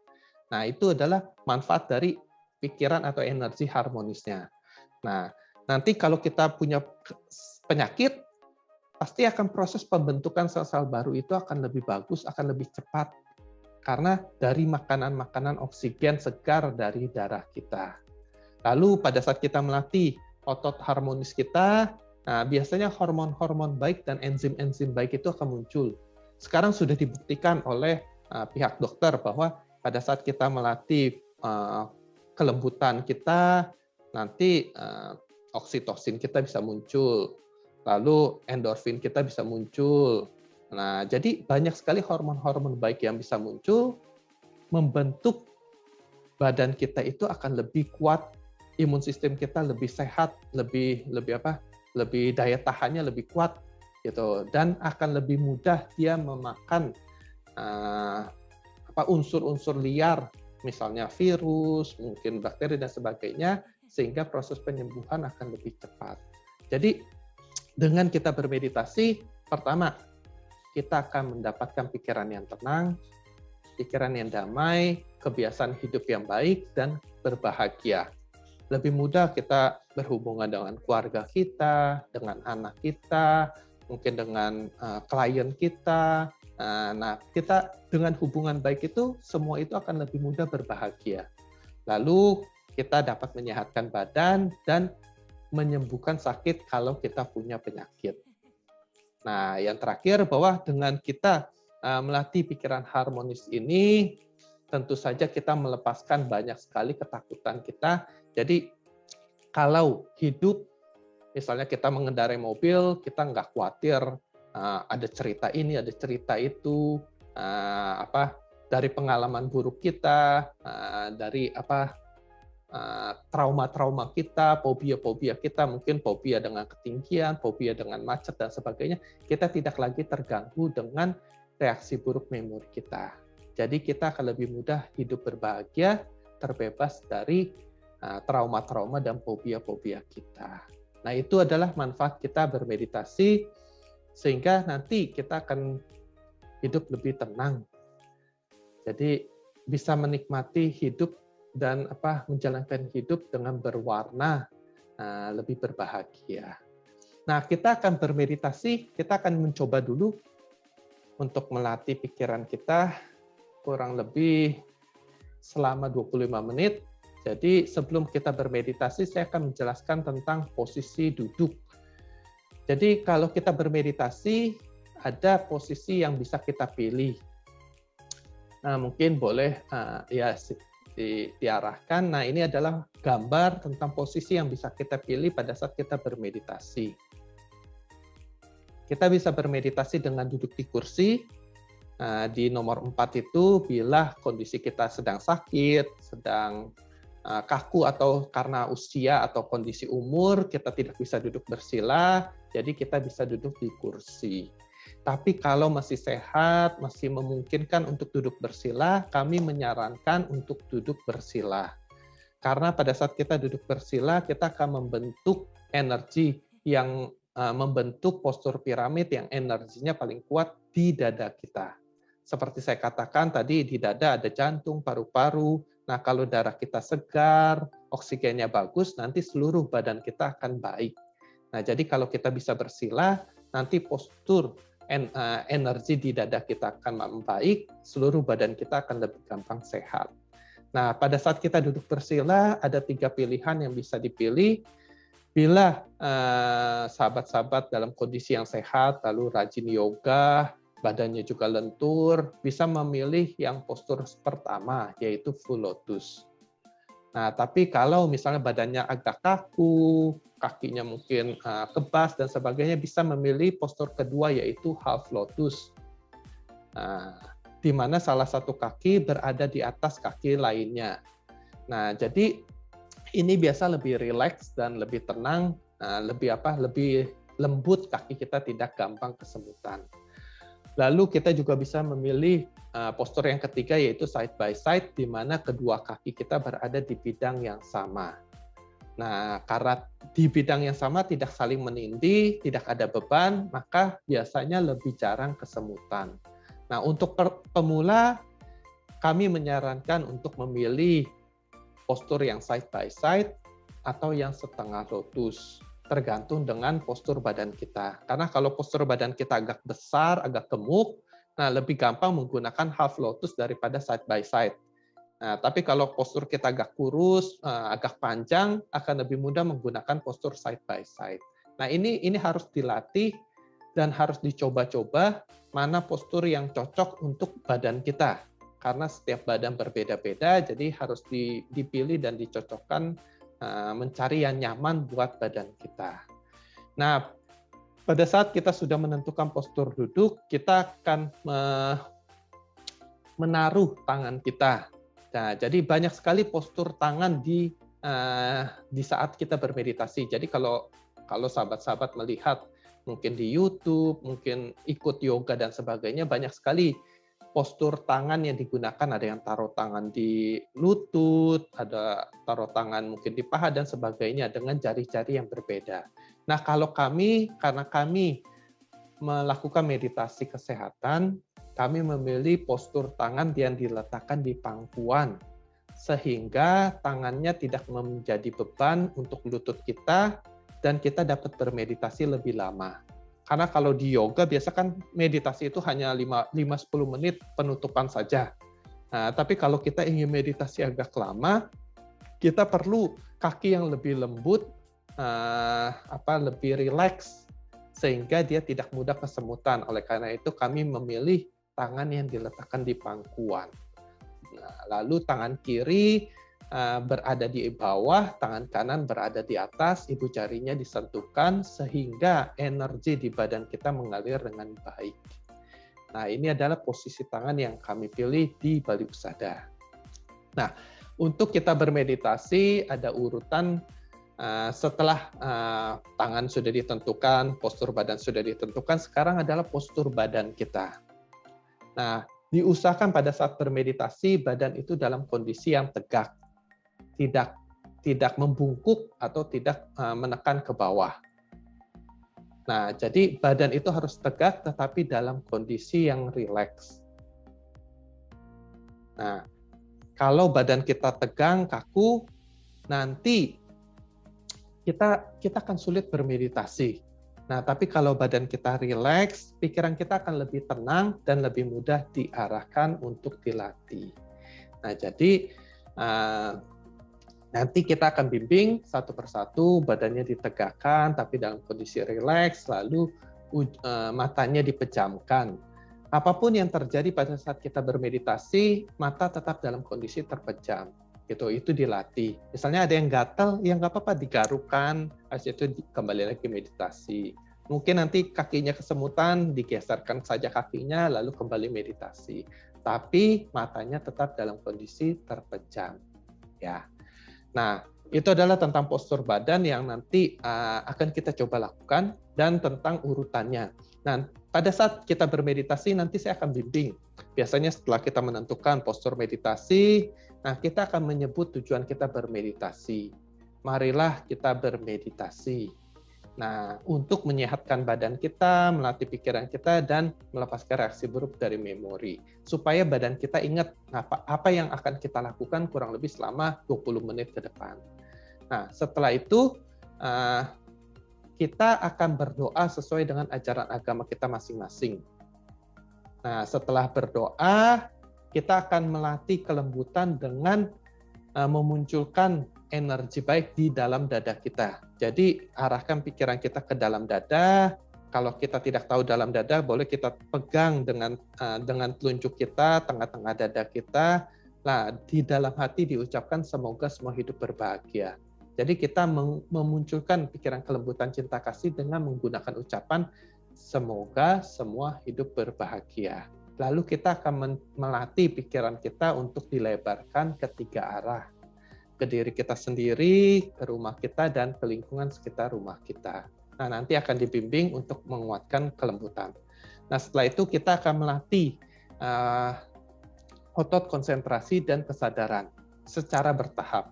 Nah, itu adalah manfaat dari pikiran atau energi harmonisnya. Nah, nanti kalau kita punya penyakit, pasti akan proses pembentukan sel-sel baru itu akan lebih bagus, akan lebih cepat. Karena dari makanan-makanan oksigen segar dari darah kita. Lalu pada saat kita melatih otot harmonis kita, nah, biasanya hormon-hormon baik dan enzim-enzim baik itu akan muncul. Sekarang sudah dibuktikan oleh pihak dokter bahwa pada saat kita melatih kelembutan kita, nanti oksitosin kita bisa muncul, lalu endorfin kita bisa muncul. Nah, jadi banyak sekali hormon-hormon baik yang bisa muncul, membentuk badan kita itu akan lebih kuat, imun sistem kita lebih sehat, lebih daya tahannya lebih kuat, gitu, dan akan lebih mudah dia memakan unsur-unsur liar, misalnya virus, mungkin bakteri dan sebagainya, sehingga proses penyembuhan akan lebih cepat. Jadi dengan kita bermeditasi, pertama kita akan mendapatkan pikiran yang tenang, pikiran yang damai, kebiasaan hidup yang baik, dan berbahagia. Lebih mudah kita berhubungan dengan keluarga kita, dengan anak kita, mungkin dengan klien kita. Nah, kita dengan hubungan baik itu, semua itu akan lebih mudah berbahagia. Lalu kita dapat menyehatkan badan dan menyembuhkan sakit kalau kita punya penyakit. Nah, yang terakhir bahwa dengan kita melatih pikiran harmonis ini, tentu saja kita melepaskan banyak sekali ketakutan kita. Jadi kalau hidup, misalnya kita mengendarai mobil, kita nggak khawatir ada cerita ini, ada cerita itu, dari pengalaman buruk kita, dari trauma-trauma kita, fobia-fobia kita, mungkin fobia dengan ketinggian, fobia dengan macet dan sebagainya, kita tidak lagi terganggu dengan reaksi buruk memori kita. Jadi kita akan lebih mudah hidup berbahagia, terbebas dari trauma-trauma dan fobia-fobia kita. Nah, itu adalah manfaat kita bermeditasi, sehingga nanti kita akan hidup lebih tenang. Jadi bisa menikmati hidup dan menjalankan hidup dengan berwarna, lebih berbahagia. Nah, kita akan bermeditasi, kita akan mencoba dulu untuk melatih pikiran kita kurang lebih selama 25 menit. Jadi sebelum kita bermeditasi, saya akan menjelaskan tentang posisi duduk. Jadi kalau kita bermeditasi, ada posisi yang bisa kita pilih. Nah, mungkin boleh diarahkan. Nah, ini adalah gambar tentang posisi yang bisa kita pilih pada saat kita bermeditasi. Kita bisa bermeditasi dengan duduk di kursi. Di nomor 4 itu, bila kondisi kita sedang sakit, sedang kaku, atau karena usia atau kondisi umur, kita tidak bisa duduk bersila, jadi kita bisa duduk di kursi. Tapi kalau masih sehat, masih memungkinkan untuk duduk bersila, kami menyarankan untuk duduk bersila. Karena pada saat kita duduk bersila, kita akan membentuk energi yang membentuk postur piramid yang energinya paling kuat di dada kita. Seperti saya katakan tadi, di dada ada jantung, paru-paru. Nah, kalau darah kita segar, oksigennya bagus, nanti seluruh badan kita akan baik. Nah, jadi kalau kita bisa bersila, nanti postur energi di dada kita akan membaik, seluruh badan kita akan lebih gampang sehat. Nah, pada saat kita duduk bersila, ada 3 pilihan yang bisa dipilih. Bila sahabat-sahabat dalam kondisi yang sehat, lalu rajin yoga, badannya juga lentur, bisa memilih yang postur pertama, yaitu full lotus. Nah, tapi kalau misalnya badannya agak kaku, kakinya mungkin kebas dan sebagainya, bisa memilih postur kedua, yaitu half lotus. Di mana salah satu kaki berada di atas kaki lainnya. Nah, jadi ini biasa lebih rileks dan lebih tenang, lebih lembut, kaki kita tidak gampang kesemutan. Lalu kita juga bisa memilih postur yang ketiga, yaitu side by side, di mana kedua kaki kita berada di bidang yang sama. Nah, karena di bidang yang sama tidak saling menindih, tidak ada beban, maka biasanya lebih jarang kesemutan. Nah, untuk pemula, kami menyarankan untuk memilih postur yang side by side atau yang setengah lotus, tergantung dengan postur badan kita. Karena kalau postur badan kita agak besar, agak gemuk, nah lebih gampang menggunakan half lotus daripada side by side. Nah, tapi kalau postur kita agak kurus, agak panjang, akan lebih mudah menggunakan postur side by side. Nah, ini harus dilatih dan harus dicoba-coba mana postur yang cocok untuk badan kita. Karena setiap badan berbeda-beda, jadi harus dipilih dan dicocokkan, mencari yang nyaman buat badan kita. Nah, pada saat kita sudah menentukan postur duduk, kita akan menaruh tangan kita. Nah, jadi banyak sekali postur tangan di saat kita bermeditasi. Jadi kalau sahabat-sahabat melihat mungkin di YouTube, mungkin ikut yoga dan sebagainya, banyak sekali postur tangan yang digunakan. Ada yang taruh tangan di lutut, ada taruh tangan mungkin di paha dan sebagainya dengan jari-jari yang berbeda. Nah, kalau karena kami melakukan meditasi kesehatan, kami memilih postur tangan yang diletakkan di pangkuan, sehingga tangannya tidak menjadi beban untuk lutut kita, dan kita dapat bermeditasi lebih lama. Karena kalau di yoga biasa kan meditasi itu hanya 5-10 menit penutupan saja. Nah, tapi kalau kita ingin meditasi agak lama, kita perlu kaki yang lebih lembut, lebih rileks, sehingga dia tidak mudah kesemutan. Oleh karena itu kami memilih tangan yang diletakkan di pangkuan. Nah, lalu tangan kiri berada di bawah, tangan kanan berada di atas, ibu jarinya disentuhkan sehingga energi di badan kita mengalir dengan baik. Nah, ini adalah posisi tangan yang kami pilih di Bali Husada. Nah, untuk kita bermeditasi ada urutan setelah tangan sudah ditentukan, postur badan sudah ditentukan, sekarang adalah postur badan kita. Nah, diusahakan pada saat bermeditasi badan itu dalam kondisi yang tegak. Tidak membungkuk atau tidak menekan ke bawah. Nah, jadi badan itu harus tegak tetapi dalam kondisi yang rileks. Nah, kalau badan kita tegang, kaku, nanti kita akan sulit bermeditasi. Nah, tapi kalau badan kita rileks, pikiran kita akan lebih tenang dan lebih mudah diarahkan untuk dilatih. Nah, jadi nanti kita akan bimbing satu persatu, badannya ditegakkan tapi dalam kondisi rileks, lalu matanya dipejamkan. Apapun yang terjadi pada saat kita bermeditasi, mata tetap dalam kondisi terpejam. Itu dilatih. Misalnya ada yang gatal, ya nggak apa-apa, digarukkan, habis itu kembali lagi meditasi. Mungkin nanti kakinya kesemutan, digeserkan saja kakinya, lalu kembali meditasi. Tapi matanya tetap dalam kondisi terpejam. Ya. Nah, itu adalah tentang postur badan yang nanti akan kita coba lakukan dan tentang urutannya. Nah, pada saat kita bermeditasi nanti saya akan bimbing. Biasanya setelah kita menentukan postur meditasi, nah kita akan menyebut tujuan kita bermeditasi. Marilah kita bermeditasi. Nah, untuk menyehatkan badan kita, melatih pikiran kita, dan melepaskan reaksi buruk dari memori. Supaya badan kita ingat apa yang akan kita lakukan kurang lebih selama 20 menit ke depan. Nah, setelah itu, kita akan berdoa sesuai dengan ajaran agama kita masing-masing. Nah, setelah berdoa, kita akan melatih kelembutan dengan memunculkan energi baik di dalam dada kita. Jadi arahkan pikiran kita ke dalam dada. Kalau kita tidak tahu dalam dada, boleh kita pegang dengan telunjuk kita, tengah-tengah dada kita. Nah, di dalam hati diucapkan semoga semua hidup berbahagia. Jadi kita memunculkan pikiran kelembutan cinta kasih dengan menggunakan ucapan semoga semua hidup berbahagia. Lalu kita akan melatih pikiran kita untuk dilebarkan ke 3 arah. Ke diri kita sendiri, ke rumah kita, dan ke lingkungan sekitar rumah kita. Nah, nanti akan dibimbing untuk menguatkan kelembutan. Nah, setelah itu kita akan melatih otot konsentrasi dan kesadaran secara bertahap.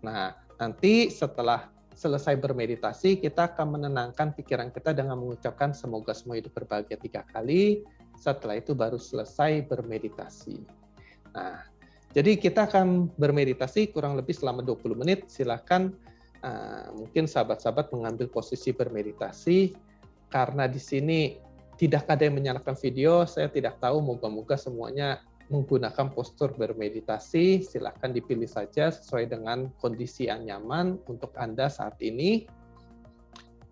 Nah, nanti setelah selesai bermeditasi, kita akan menenangkan pikiran kita dengan mengucapkan semoga semua hidup berbahagia 3 kali. Setelah itu baru selesai bermeditasi. Nah, jadi kita akan bermeditasi kurang lebih selama 20 menit. Silakan mungkin sahabat-sahabat mengambil posisi bermeditasi. Karena di sini tidak ada yang menyalakan video, saya tidak tahu, moga-moga semuanya menggunakan postur bermeditasi. Silakan dipilih saja sesuai dengan kondisi yang nyaman untuk Anda saat ini.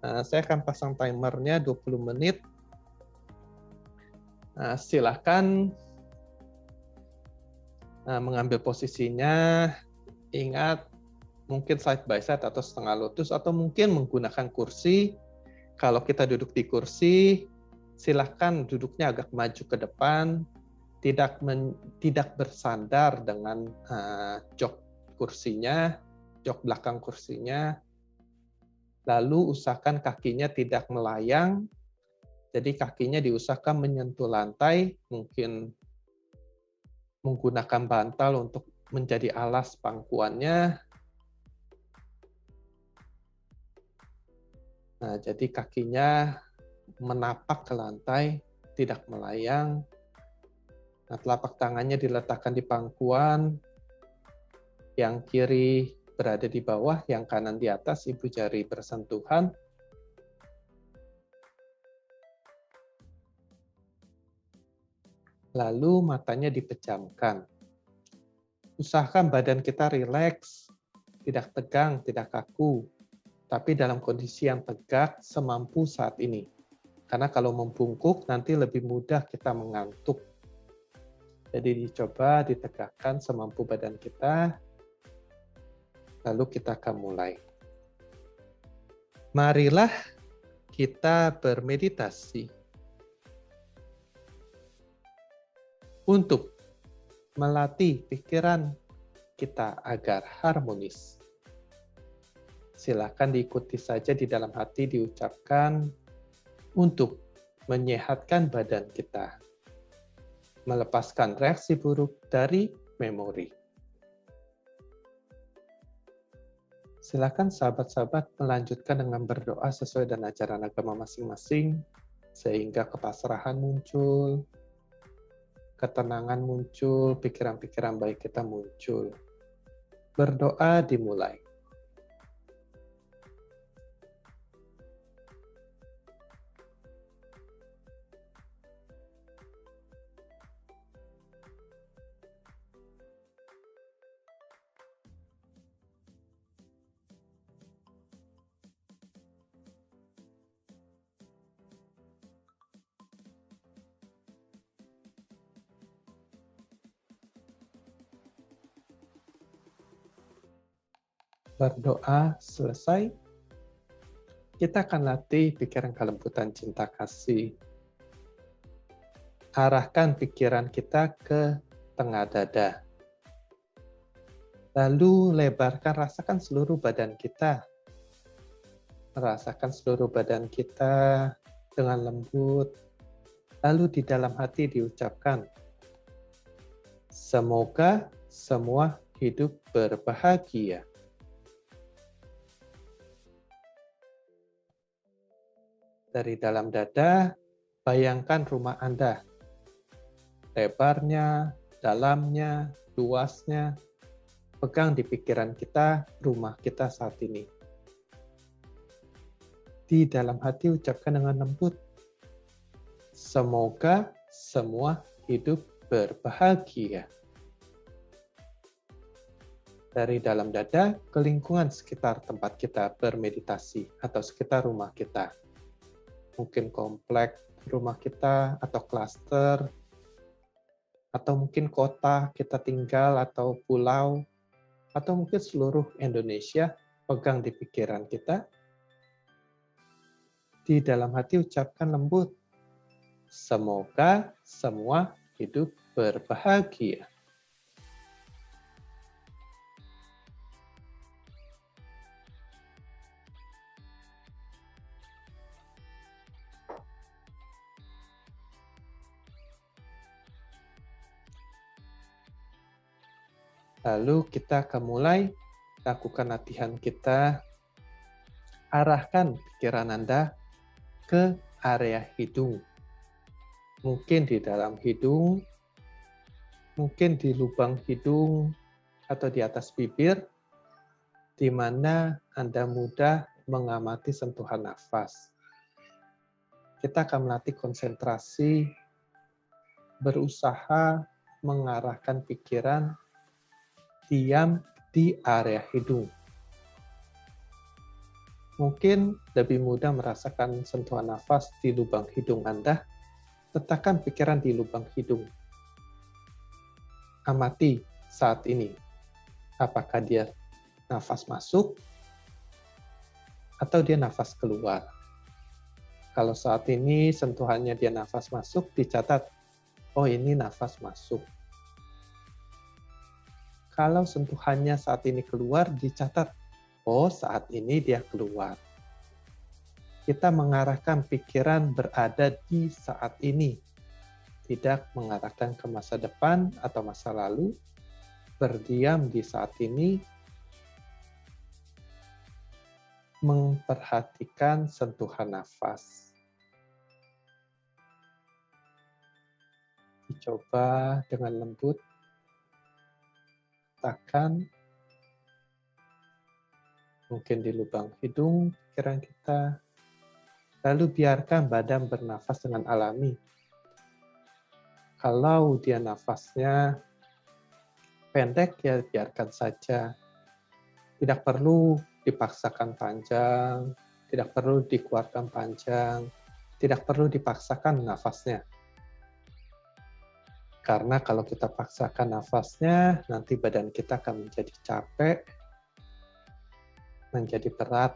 Saya akan pasang timernya 20 menit. Silakan mengambil posisinya. Ingat, mungkin side by side atau setengah lotus, atau mungkin menggunakan kursi. Kalau kita duduk di kursi, silakan duduknya agak maju ke depan, tidak bersandar dengan jok kursinya, jok belakang kursinya. Lalu usahakan kakinya tidak melayang, jadi kakinya diusahakan menyentuh lantai, mungkin menggunakan bantal untuk menjadi alas pangkuannya. Nah, jadi kakinya menapak ke lantai, tidak melayang. Nah, telapak tangannya diletakkan di pangkuan, yang kiri berada di bawah, yang kanan di atas, ibu jari bersentuhan. Lalu matanya dipejamkan. Usahakan badan kita rileks, tidak tegang, tidak kaku, tapi dalam kondisi yang tegak semampu saat ini. Karena kalau membungkuk nanti lebih mudah kita mengantuk. Jadi dicoba ditegakkan semampu badan kita, lalu kita akan mulai. Marilah kita bermeditasi untuk melatih pikiran kita agar harmonis. Silakan diikuti saja di dalam hati diucapkan untuk menyehatkan badan kita, melepaskan reaksi buruk dari memori. Silakan sahabat-sahabat melanjutkan dengan berdoa sesuai dengan ajaran agama masing-masing, sehingga kepasrahan muncul, ketenangan muncul, pikiran-pikiran baik kita muncul. Berdoa dimulai. Berdoa selesai, kita akan latih pikiran kelembutan cinta kasih. Arahkan pikiran kita ke tengah dada. Lalu lebarkan, rasakan seluruh badan kita. Rasakan seluruh badan kita dengan lembut. Lalu di dalam hati diucapkan, semoga semua hidup berbahagia. Dari dalam dada, bayangkan rumah Anda. Lebarnya, dalamnya, luasnya. Pegang di pikiran kita, rumah kita saat ini. Di dalam hati ucapkan dengan lembut, semoga semua hidup berbahagia. Dari dalam dada ke lingkungan sekitar tempat kita bermeditasi atau sekitar rumah kita. Mungkin komplek rumah kita atau klaster, atau mungkin kota kita tinggal atau pulau, atau mungkin seluruh Indonesia, pegang di pikiran kita. Di dalam hati ucapkan lembut, semoga semua hidup berbahagia. Lalu kita akan mulai lakukan latihan kita. Arahkan pikiran Anda ke area hidung. Mungkin di dalam hidung, mungkin di lubang hidung, atau di atas bibir, di mana Anda mudah mengamati sentuhan nafas. Kita akan melatih konsentrasi, berusaha mengarahkan pikiran diam di area hidung. Mungkin lebih mudah merasakan sentuhan nafas di lubang hidung Anda. Letakkan pikiran di lubang hidung. Amati saat ini. Apakah dia nafas masuk atau dia nafas keluar. Kalau saat ini sentuhannya dia nafas masuk, dicatat, oh ini nafas masuk. Kalau sentuhannya saat ini keluar, dicatat, oh saat ini dia keluar. kita mengarahkan pikiran berada di saat ini, tidak mengarahkan ke masa depan atau masa lalu, berdiam di saat ini, memperhatikan sentuhan nafas. Dicoba dengan lembut, tekan, mungkin di lubang hidung pikiran kita, lalu biarkan badan bernafas dengan alami. Kalau dia nafasnya pendek, ya biarkan saja. Tidak perlu dipaksakan panjang, tidak perlu dikeluarkan panjang, tidak perlu dipaksakan nafasnya. Karena kalau kita paksakan nafasnya, nanti badan kita akan menjadi capek, menjadi berat.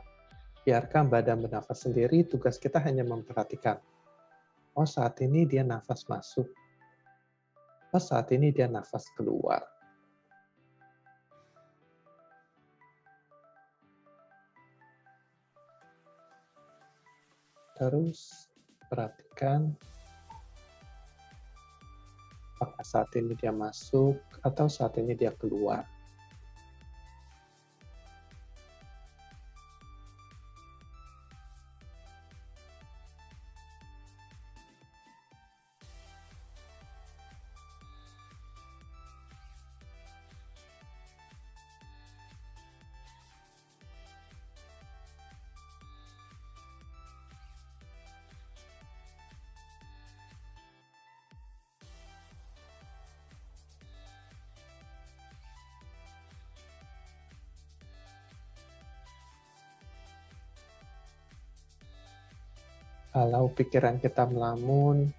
Biarkan badan bernafas sendiri, tugas kita hanya memperhatikan. Oh, saat ini dia nafas masuk. Oh, saat ini dia nafas keluar. Terus perhatikan apakah saat ini dia masuk atau saat ini dia keluar. Kalau pikiran kita melamun,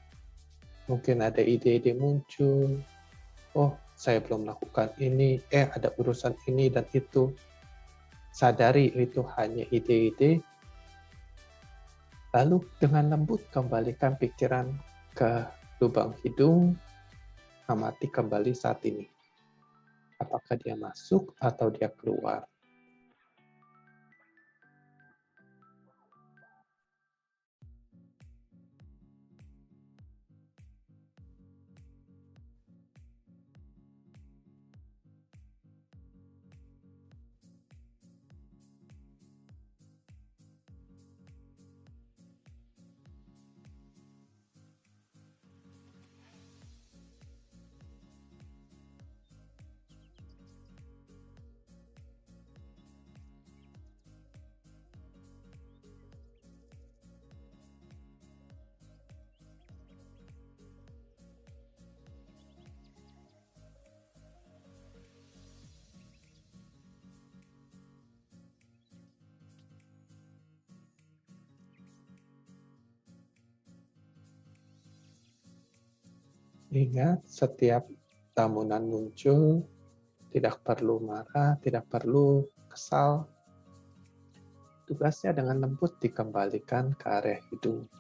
mungkin ada ide-ide muncul. Oh, saya belum melakukan ini, ada urusan ini dan itu. Sadari itu hanya ide-ide. Lalu dengan lembut kembalikan pikiran ke lubang hidung, amati kembali saat ini. Apakah dia masuk atau dia keluar? Ingat, setiap tamunan muncul, tidak perlu marah, tidak perlu kesal. Tugasnya dengan lembut dikembalikan ke area hidung.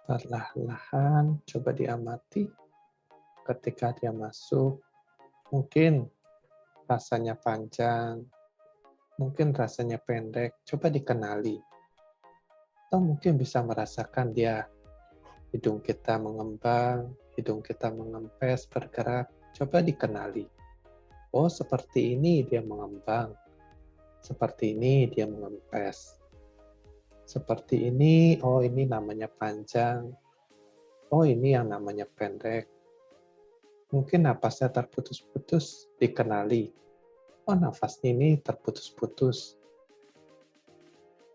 Perlahan-lahan coba diamati ketika dia masuk. Mungkin rasanya panjang, mungkin rasanya pendek, coba dikenali. Atau mungkin bisa merasakan dia, hidung kita mengembang, hidung kita mengempes, bergerak, coba dikenali. Oh, seperti ini dia mengembang, seperti ini dia mengempes. Seperti ini, oh ini namanya panjang, oh ini yang namanya pendek. Mungkin napasnya terputus-putus, dikenali. Oh, nafasnya ini terputus-putus.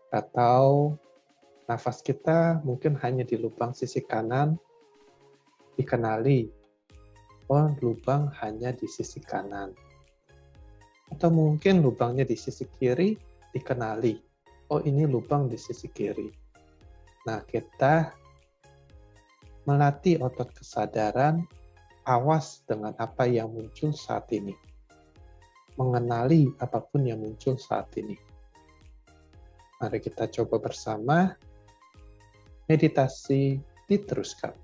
Atau nafas kita mungkin hanya di lubang sisi kanan, dikenali. Oh, lubang hanya di sisi kanan. Atau mungkin lubangnya di sisi kiri, dikenali. Oh, ini lubang di sisi kiri. Nah, kita melatih otot kesadaran, awas dengan apa yang muncul saat ini. Mengenali apapun yang muncul saat ini. Mari kita coba bersama. Meditasi diteruskan.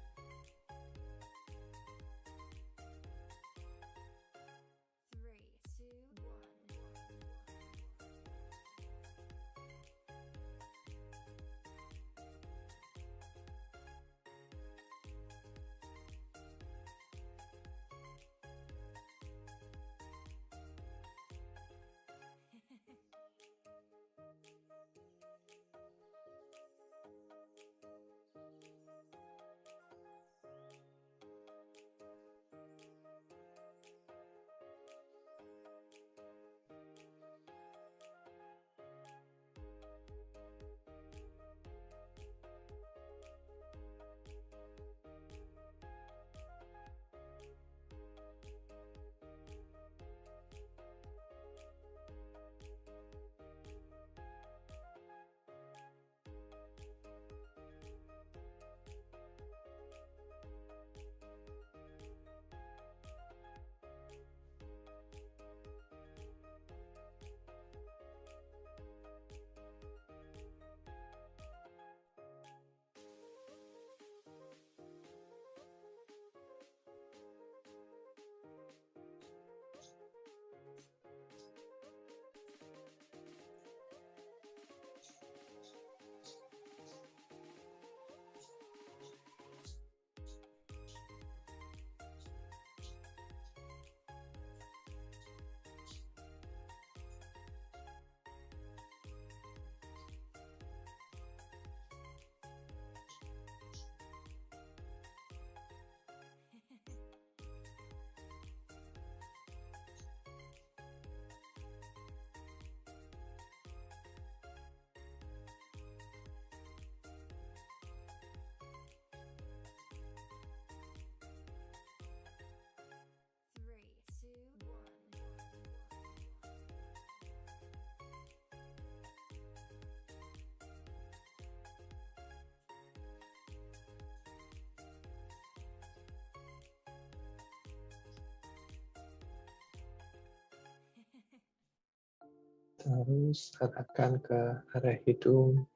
Terus arahkan ke area hidung.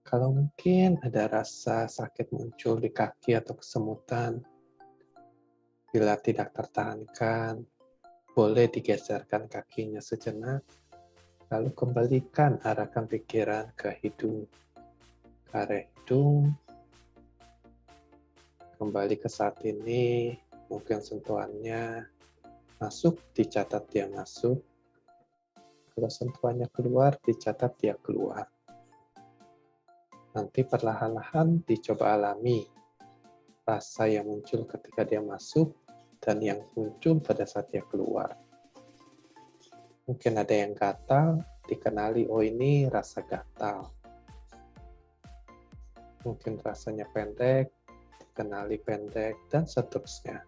Kalau mungkin ada rasa sakit muncul di kaki atau kesemutan, bila tidak tertahankan, boleh digeserkan kakinya sejenak, lalu kembalikan arahkan pikiran ke hidung. Ke area hidung, kembali ke saat ini, mungkin sentuhannya masuk, dicatat dia masuk. Kalau sentuhannya keluar, dicatat dia keluar. Nanti perlahan-lahan dicoba alami rasa yang muncul ketika dia masuk dan yang muncul pada saat dia keluar. Mungkin ada yang gatal, dikenali, oh ini rasa gatal. Mungkin rasanya pendek, dikenali pendek, dan seterusnya.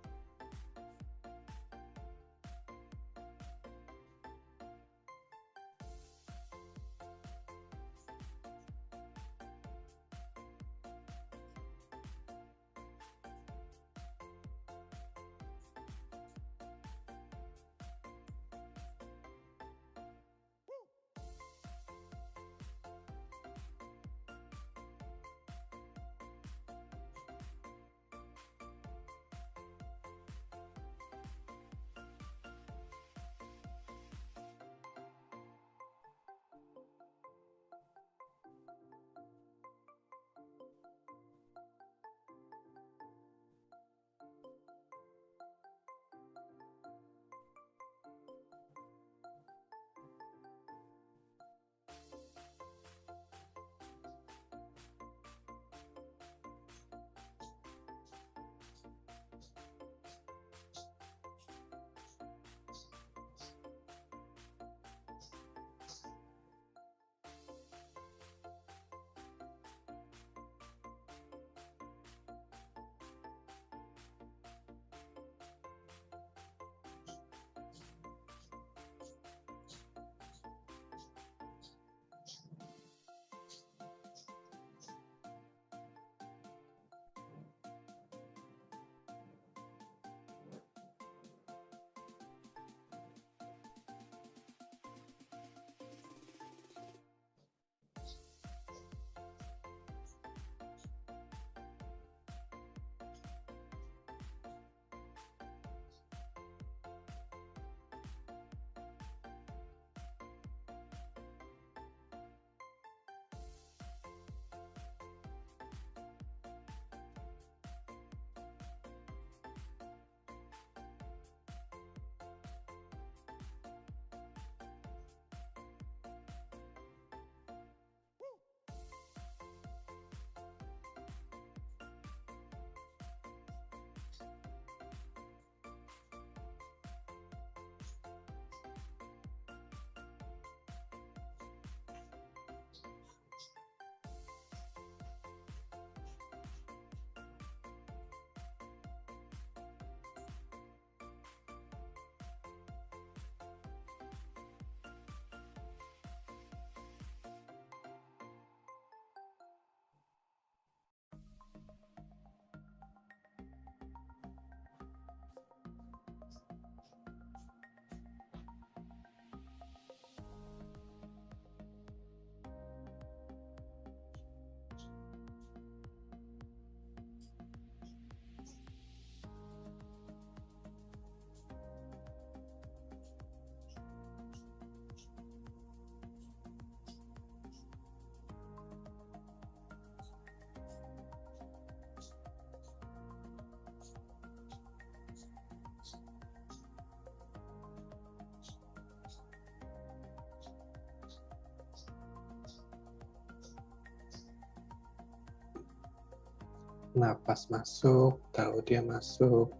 Nafas masuk, tahu dia masuk.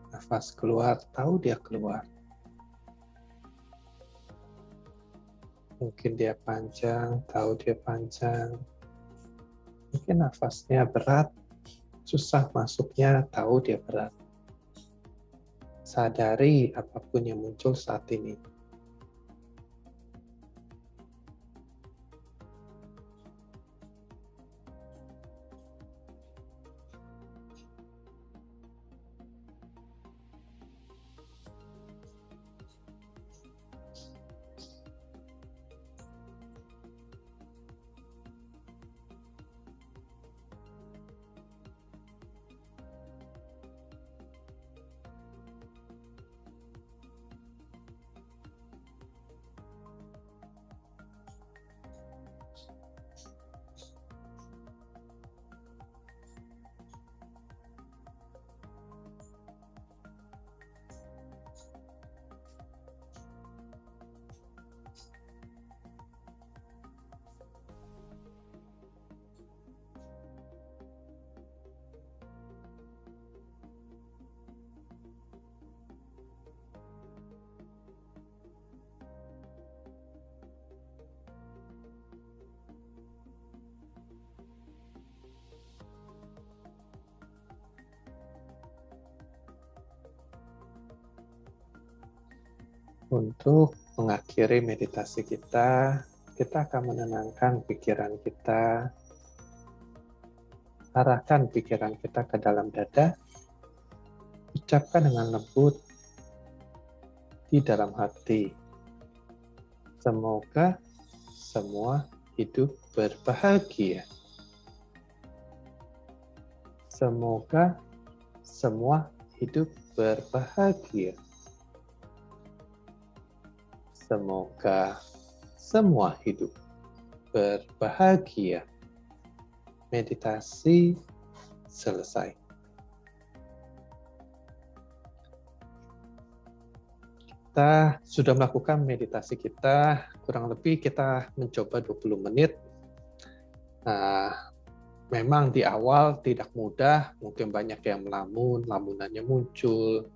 Nafas keluar, tahu dia keluar. Mungkin dia panjang, tahu dia panjang. Mungkin nafasnya berat, susah masuknya, tahu dia berat. Sadari apapun yang muncul saat ini. Untuk mengakhiri meditasi kita akan menenangkan pikiran kita, arahkan pikiran kita ke dalam dada, ucapkan dengan lembut di dalam hati. Semoga semua hidup berbahagia. Semoga semua hidup berbahagia. Semoga semua hidup berbahagia. Meditasi selesai. Kita sudah melakukan meditasi kita, kurang lebih kita mencoba 20 menit. Memang di awal tidak mudah, mungkin banyak yang lamunannya muncul,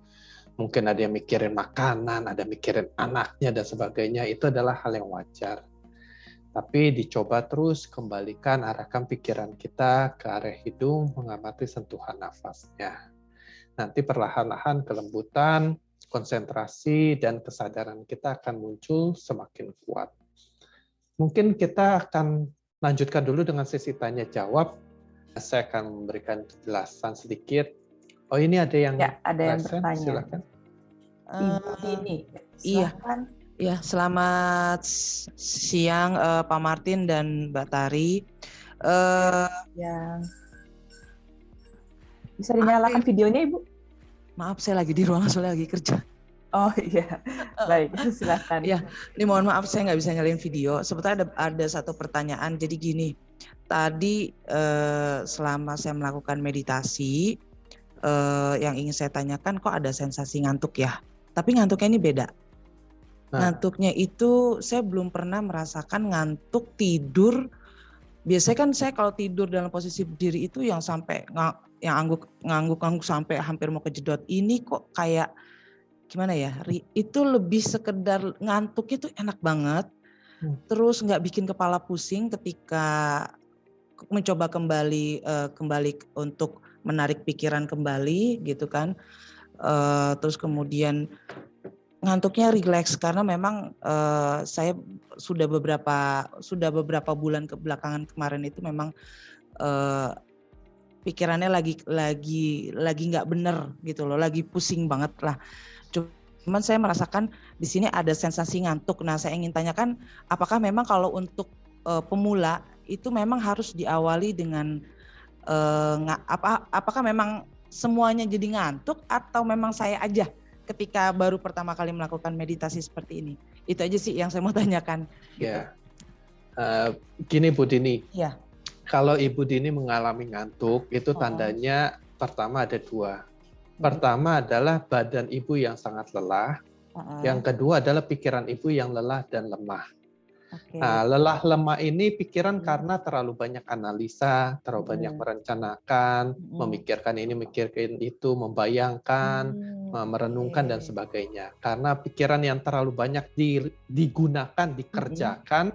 mungkin ada yang mikirin makanan, ada mikirin anaknya dan sebagainya, itu adalah hal yang wajar. Tapi dicoba terus kembalikan, arahkan pikiran kita ke area hidung, mengamati sentuhan nafasnya. Nanti perlahan-lahan kelembutan, konsentrasi, dan kesadaran kita akan muncul semakin kuat. Mungkin kita akan lanjutkan dulu dengan sesi tanya-jawab. Saya akan memberikan penjelasan sedikit. Oh, ini ada yang bertanya. Silakan. Ibu Dini, silakan. Iya, selamat siang Pak Martin dan Mbak Tari. Bisa dinyalakan videonya, Ibu? Maaf, saya lagi di ruangan, soalnya lagi kerja. Oh iya, baik, silakan. Ya, ini mohon maaf saya nggak bisa nyalain video. Sebetulnya ada satu pertanyaan. Jadi gini, tadi selama saya melakukan meditasi, yang ingin saya tanyakan, kok ada sensasi ngantuk ya? Tapi ngantuknya ini beda. Ngantuknya itu saya belum pernah merasakan ngantuk tidur. Biasanya kan saya kalau tidur dalam posisi berdiri itu yang sampai yang ngangguk-ngangguk sampai hampir mau kejedot. Ini kok kayak gimana ya? Itu lebih sekedar ngantuk itu enak banget. Terus nggak bikin kepala pusing ketika mencoba kembali untuk menarik pikiran kembali gitu kan. Terus kemudian ngantuknya rileks karena memang saya sudah beberapa bulan kebelakangan kemarin itu memang pikirannya lagi nggak bener gitu loh, lagi pusing banget lah. Cuman saya merasakan di sini ada sensasi ngantuk. Nah, saya ingin tanyakan apakah memang kalau untuk pemula itu memang harus diawali dengan apakah memang semuanya jadi ngantuk atau memang saya aja ketika baru pertama kali melakukan meditasi seperti ini? Itu aja sih yang saya mau tanyakan. Ya, gini Bu Dini. Ya. Kalau Ibu Dini mengalami ngantuk, itu tandanya pertama ada dua. Pertama adalah badan Ibu yang sangat lelah. Yang kedua adalah pikiran Ibu yang lelah dan lemah. Oke. Nah, lelah lemah ini pikiran karena terlalu banyak analisa, terlalu banyak merencanakan, memikirkan ini, memikirkan itu, membayangkan, merenungkan dan sebagainya. Karena pikiran yang terlalu banyak digunakan, dikerjakan,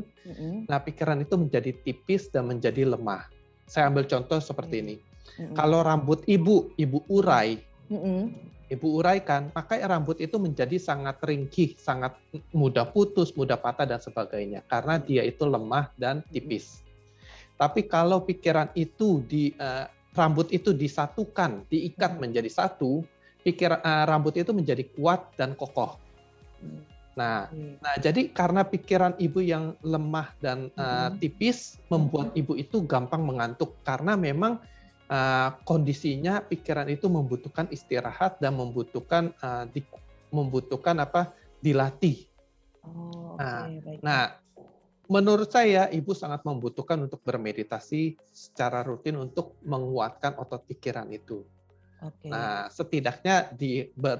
nah pikiran itu menjadi tipis dan menjadi lemah. Saya ambil contoh seperti ini. Kalau rambut ibu urai, ibu uraikan, maka rambut itu menjadi sangat ringkih, sangat mudah putus, mudah patah dan sebagainya, karena dia itu lemah dan tipis. Tapi kalau pikiran itu rambut itu disatukan, diikat menjadi satu, rambut itu menjadi kuat dan kokoh. Nah, jadi karena pikiran ibu yang lemah dan tipis membuat ibu itu gampang mengantuk, karena memang kondisinya pikiran itu membutuhkan istirahat dan membutuhkan dilatih. Nah, menurut saya ibu sangat membutuhkan untuk bermeditasi secara rutin untuk menguatkan otot pikiran itu. Nah, setidaknya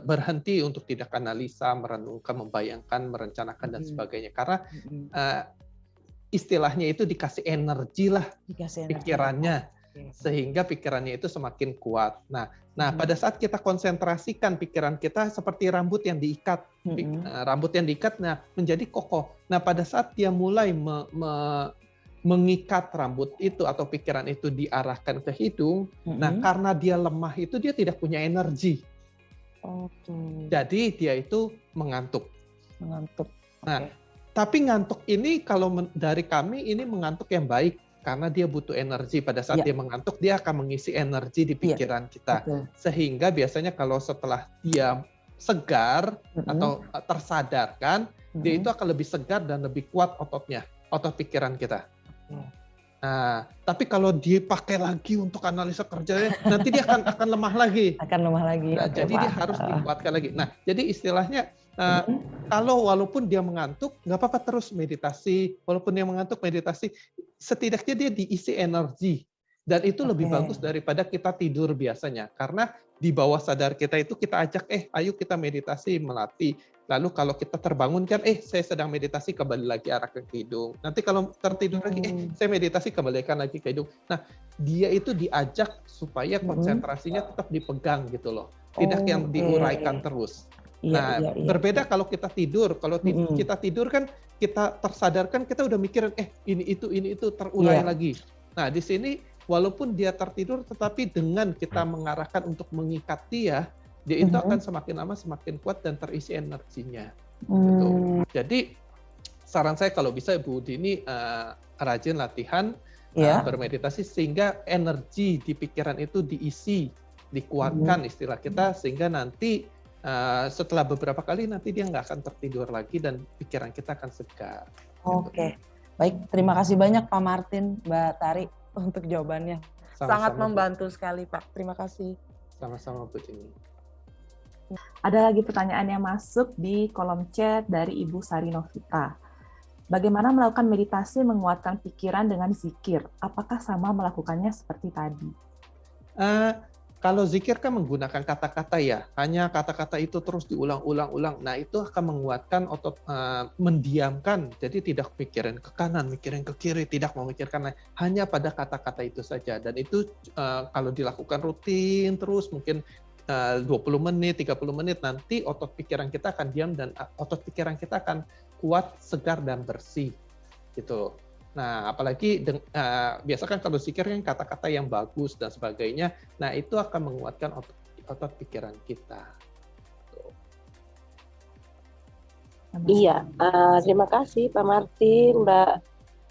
berhenti untuk tidak analisa, merenungkan, membayangkan, merencanakan dan sebagainya. Karena istilahnya itu dikasih energi lah pikirannya. Sehingga pikirannya itu semakin kuat. Nah, pada saat kita konsentrasikan pikiran kita seperti rambut yang diikat, menjadi kokoh. Nah, pada saat dia mulai mengikat rambut itu atau pikiran itu diarahkan ke hidung, nah karena dia lemah itu dia tidak punya energi. Jadi dia itu mengantuk. Nah, tapi ngantuk ini kalau dari kami ini mengantuk yang baik. Karena dia butuh energi, pada saat dia mengantuk, dia akan mengisi energi di pikiran kita. Sehingga biasanya kalau setelah dia segar atau tersadarkan, dia itu akan lebih segar dan lebih kuat ototnya, otot pikiran kita. Nah, tapi kalau dipakai lagi untuk analisa kerjanya, nanti dia akan lemah lagi. Nah, jadi dia harus dikuatkan lagi. Nah, jadi istilahnya kalau walaupun dia mengantuk, nggak apa-apa terus meditasi. Walaupun dia mengantuk meditasi, setidaknya dia diisi energi. Dan itu lebih bagus daripada kita tidur biasanya. Karena di bawah sadar kita itu kita ajak, ayo kita meditasi, melatih. Lalu kalau kita terbangun kan, saya sedang meditasi, kembali lagi arah ke hidung. Nanti kalau tertidur lagi, saya meditasi, kembalikan lagi ke hidung. Nah, dia itu diajak supaya konsentrasinya tetap dipegang gitu loh. Tidak yang diuraikan terus. Nah, berbeda kalau kita tidur. Kalau kita tidur kan, kita tersadarkan, kita udah mikirin, ini itu terurai lagi. Nah, di sini walaupun dia tertidur, tetapi dengan kita mengarahkan untuk mengikat dia itu akan semakin lama semakin kuat dan terisi energinya. Gitu. Jadi saran saya kalau bisa Ibu Dini rajin latihan bermeditasi sehingga energi di pikiran itu diisi, dikuatkan istilah kita, sehingga nanti setelah beberapa kali nanti dia nggak akan tertidur lagi dan pikiran kita akan segar. Oke. Baik, terima kasih banyak Pak Martin, Mbak Tari untuk jawabannya. Sangat membantu sekali Pak. Terima kasih. Sama-sama Bu Dini. Ada lagi pertanyaan yang masuk di kolom chat dari Ibu Sari Novita. Bagaimana melakukan meditasi menguatkan pikiran dengan zikir? Apakah sama melakukannya seperti tadi? Kalau zikir kan menggunakan kata-kata ya, hanya kata-kata itu terus diulang-ulang. Nah, itu akan menguatkan otot, mendiamkan. Jadi tidak mikirin ke kanan, mikirin ke kiri, tidak memikirkan lain. Hanya pada kata-kata itu saja. Dan itu kalau dilakukan rutin terus, mungkin 20 menit, 30 menit, nanti otot pikiran kita akan diam dan otot pikiran kita akan kuat, segar, dan bersih. Gitu. Nah, apalagi biasa kan kalau zikir kan kata-kata yang bagus dan sebagainya, nah itu akan menguatkan otot pikiran kita. Iya, terima kasih Pak Martin, Mbak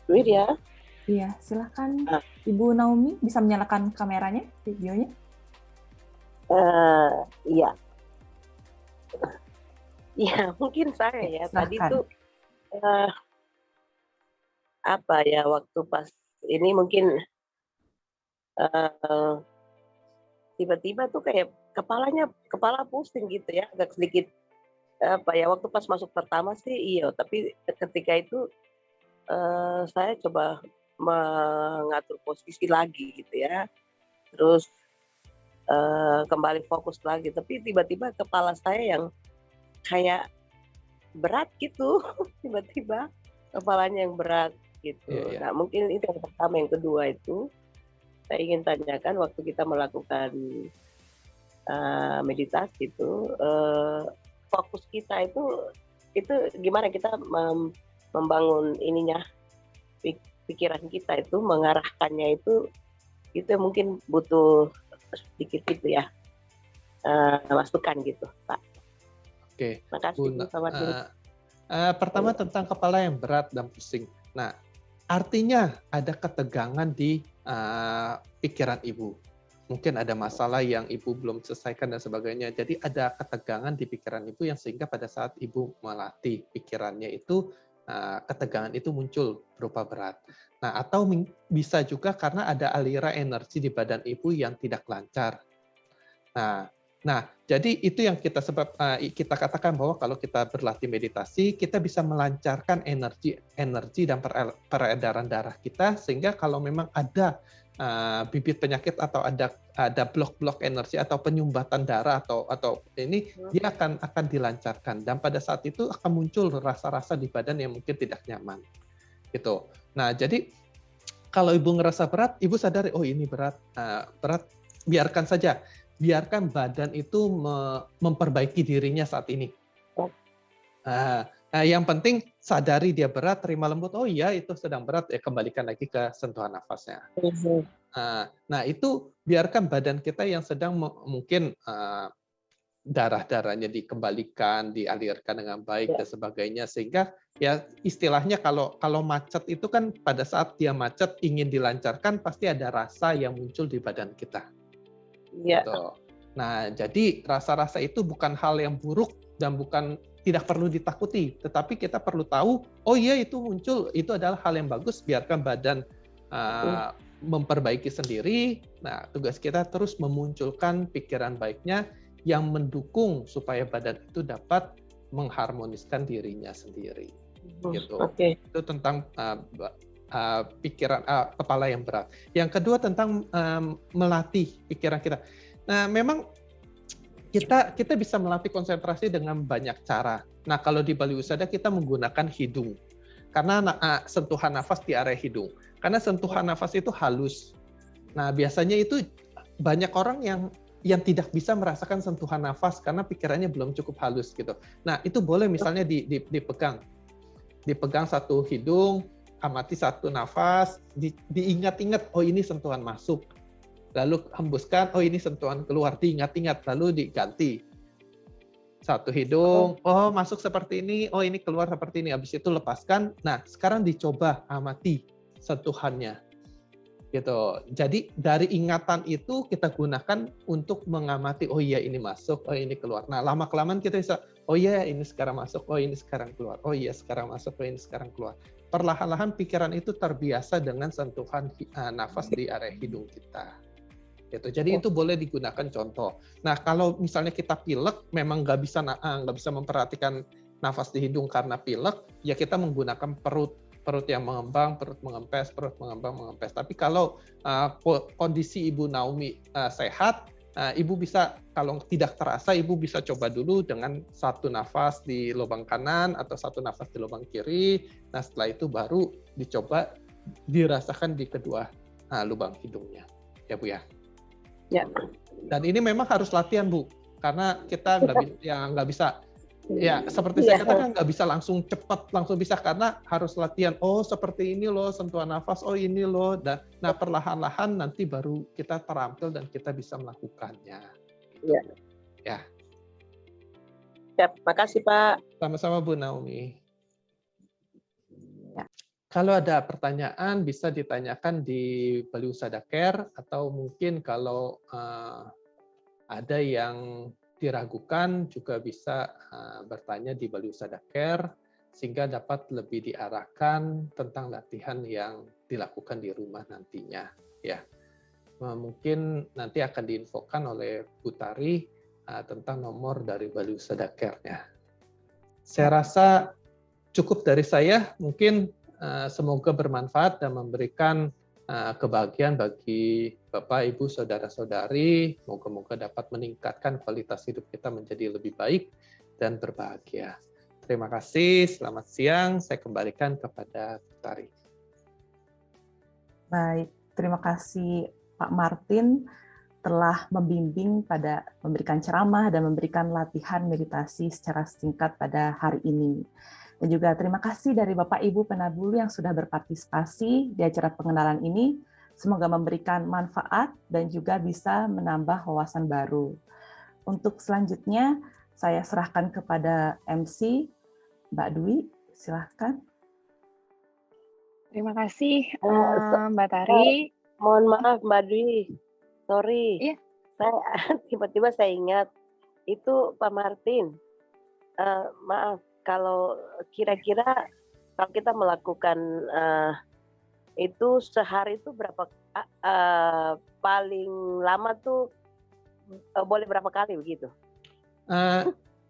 Wirya. Iya, silakan Ibu Naomi bisa menyalakan kameranya, videonya. Iya. Iya, mungkin saya ya. Tadi tuh waktu pas ini mungkin tiba-tiba tuh kayak kepala pusing gitu ya, agak sedikit waktu pas masuk pertama sih iya, tapi ketika itu saya coba mengatur posisi lagi gitu ya, terus kembali fokus lagi, tapi tiba-tiba kepala saya yang kayak berat gitu tiba-tiba kepalanya yang berat gitu. Iya, iya. Nah, mungkin itu yang pertama. Yang kedua itu saya ingin tanyakan waktu kita melakukan meditasi itu, fokus kita itu gimana kita membangun ininya, pikiran kita itu mengarahkannya itu mungkin butuh sedikit itu ya, masukan gitu, Pak. Oke, Makasih Bu. Pak Martin. Pertama tentang kepala yang berat dan pusing. Nah, artinya ada ketegangan di pikiran Ibu. Mungkin ada masalah yang Ibu belum selesaikan dan sebagainya. Jadi ada ketegangan di pikiran Ibu yang sehingga pada saat Ibu melatih pikirannya itu, ketegangan itu muncul berupa berat. Nah, atau bisa juga karena ada aliran energi di badan Ibu yang tidak lancar. Nah, jadi itu yang kita katakan bahwa kalau kita berlatih meditasi, kita bisa melancarkan energi dan peredaran darah kita, sehingga kalau memang ada bibit penyakit atau ada blok-blok energi atau penyumbatan darah atau ini, dia akan dilancarkan, dan pada saat itu akan muncul rasa-rasa di badan yang mungkin tidak nyaman gitu. Nah, jadi kalau Ibu ngerasa berat, Ibu sadari, oh ini berat, biarkan saja. Biarkan badan itu memperbaiki dirinya saat ini. Yang penting sadari dia berat, terima lembut. Oh iya, itu sedang berat, ya kembalikan lagi ke sentuhan nafasnya. Nah, itu biarkan badan kita yang sedang mungkin darah-darahnya dikembalikan, dialirkan dengan baik dan sebagainya, sehingga ya istilahnya kalau macet itu kan pada saat dia macet ingin dilancarkan pasti ada rasa yang muncul di badan kita. Gitu. Nah, jadi rasa-rasa itu bukan hal yang buruk dan tidak perlu ditakuti, tetapi kita perlu tahu, oh iya itu muncul, itu adalah hal yang bagus, biarkan badan memperbaiki sendiri. Nah, tugas kita terus memunculkan pikiran baiknya yang mendukung supaya badan itu dapat mengharmoniskan dirinya sendiri. Gitu. Itu tentang pikiran kepala yang berat. Yang kedua tentang melatih pikiran kita. Nah, memang kita bisa melatih konsentrasi dengan banyak cara. Nah, kalau di Bali Usada kita menggunakan hidung. Karena sentuhan nafas di area hidung. Karena sentuhan nafas itu halus. Nah, biasanya itu banyak orang yang tidak bisa merasakan sentuhan nafas karena pikirannya belum cukup halus gitu. Nah, itu boleh misalnya dipegang. Dipegang satu hidung, amati satu nafas, diingat-ingat, oh ini sentuhan masuk. Lalu hembuskan, oh ini sentuhan keluar, diingat-ingat, lalu diganti. Satu hidung, oh masuk seperti ini, oh ini keluar seperti ini. Habis itu lepaskan. Nah, sekarang dicoba amati sentuhannya. Gitu. Jadi dari ingatan itu kita gunakan untuk mengamati, oh iya ini masuk, oh ini keluar. Nah, lama-kelamaan kita bisa, oh iya ini sekarang masuk, oh ini sekarang keluar. Oh iya sekarang masuk, oh ini sekarang keluar. Perlahan-lahan pikiran itu terbiasa dengan sentuhan nafas di area hidung kita. Gitu. Jadi itu boleh digunakan contoh. Nah, kalau misalnya kita pilek, memang nggak bisa memperhatikan nafas di hidung karena pilek, ya kita menggunakan perut yang mengembang, perut mengempes, perut mengembang, mengempes. Tapi kalau kondisi Ibu Naomi sehat, Ibu bisa, kalau tidak terasa, Ibu bisa coba dulu dengan satu nafas di lubang kanan atau satu nafas di lubang kiri. Nah, setelah itu baru dicoba dirasakan di kedua lubang hidungnya. Ya, Bu ya. Ya. Dan ini memang harus latihan, Bu, karena kita nggak bisa, ya seperti saya katakan nggak bisa langsung cepat, langsung bisa, karena harus latihan. Oh seperti ini loh sentuhan nafas, oh ini loh. Dan nah perlahan-lahan nanti baru kita terampil dan kita bisa melakukannya. Ya. Ya. Ya, makasih Pak. Sama-sama Bu Naomi. Kalau ada pertanyaan bisa ditanyakan di Bali Usada Care, atau mungkin kalau ada yang diragukan juga bisa bertanya di Bali Usada Care sehingga dapat lebih diarahkan tentang latihan yang dilakukan di rumah nantinya. Ya, mungkin nanti akan diinfokan oleh Bu Tari tentang nomor dari Bali Usada Care-nya. Saya rasa cukup dari saya. Mungkin semoga bermanfaat dan memberikan kebahagiaan bagi Bapak, Ibu, Saudara-saudari. Moga-moga dapat meningkatkan kualitas hidup kita menjadi lebih baik dan berbahagia. Terima kasih, selamat siang. Saya kembalikan kepada Tari. Baik, terima kasih Pak Martin telah membimbing pada memberikan ceramah dan memberikan latihan meditasi secara singkat pada hari ini. Dan juga terima kasih dari Bapak Ibu Penabulu yang sudah berpartisipasi di acara pengenalan ini. Semoga memberikan manfaat dan juga bisa menambah wawasan baru. Untuk selanjutnya, saya serahkan kepada MC, Mbak Dwi, silahkan. Terima kasih Mbak Tari. Mohon maaf Mbak Dwi, sorry. Iya. Saya tiba-tiba saya ingat itu Pak Martin. Maaf kalau kira-kira kalau kita melakukan itu sehari itu berapa paling lama tuh boleh berapa kali begitu?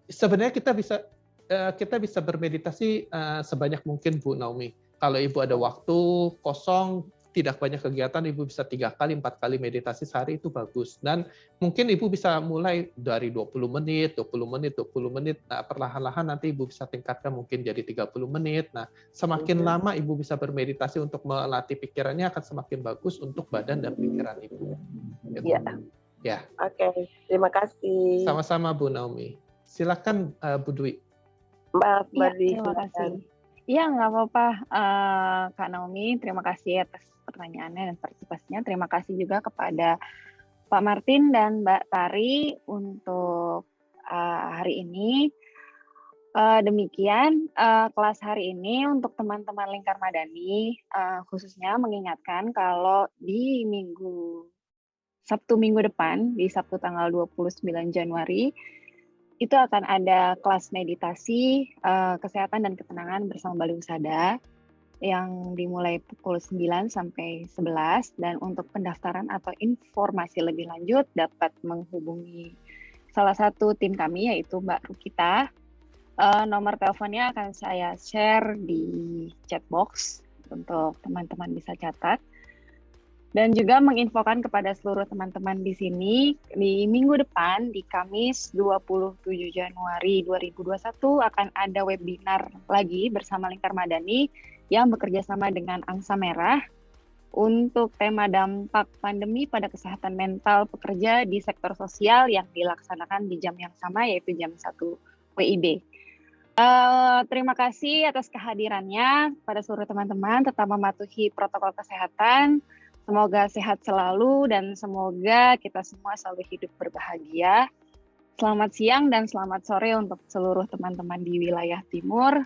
Sebenarnya kita bisa bermeditasi sebanyak mungkin Bu Naomi. Kalau Ibu ada waktu kosong, tidak banyak kegiatan, Ibu bisa 3 kali, 4 kali meditasi sehari itu bagus. Dan mungkin Ibu bisa mulai dari 20 menit, 20 menit, 20 menit. Nah, perlahan-lahan nanti Ibu bisa tingkatkan mungkin jadi 30 menit. Nah, semakin lama Ibu bisa bermeditasi untuk melatih pikirannya akan semakin bagus untuk badan dan pikiran Ibu. Gitu. Iya. Ya. Oke, terima kasih. Sama-sama Bu Naomi. Silakan Bu Dwi. Mbak Dwi, terima kasih. Iya, nggak apa-apa, Kak Naomi. Terima kasih atas pertanyaannya dan partisipasinya. Terima kasih juga kepada Pak Martin dan Mbak Tari untuk hari ini. Demikian kelas hari ini untuk teman-teman Lingkar Madani, khususnya mengingatkan kalau di Sabtu minggu depan, di Sabtu tanggal 29 Januari, itu akan ada kelas meditasi kesehatan dan ketenangan bersama Bali Husada yang dimulai pukul 9 sampai 11, dan untuk pendaftaran atau informasi lebih lanjut dapat menghubungi salah satu tim kami yaitu Mbak Rukita. Nomor teleponnya akan saya share di chat box untuk teman-teman bisa catat. Dan juga menginfokan kepada seluruh teman-teman di sini, di minggu depan, di Kamis 27 Januari 2021, akan ada webinar lagi bersama Lingkar Madani yang bekerja sama dengan Angsa Merah untuk tema dampak pandemi pada kesehatan mental pekerja di sektor sosial yang dilaksanakan di jam yang sama, yaitu jam 1 WIB. Terima kasih atas kehadirannya pada seluruh teman-teman, tetap mematuhi protokol kesehatan. Semoga sehat selalu dan semoga kita semua selalu hidup berbahagia. Selamat siang dan selamat sore untuk seluruh teman-teman di wilayah timur.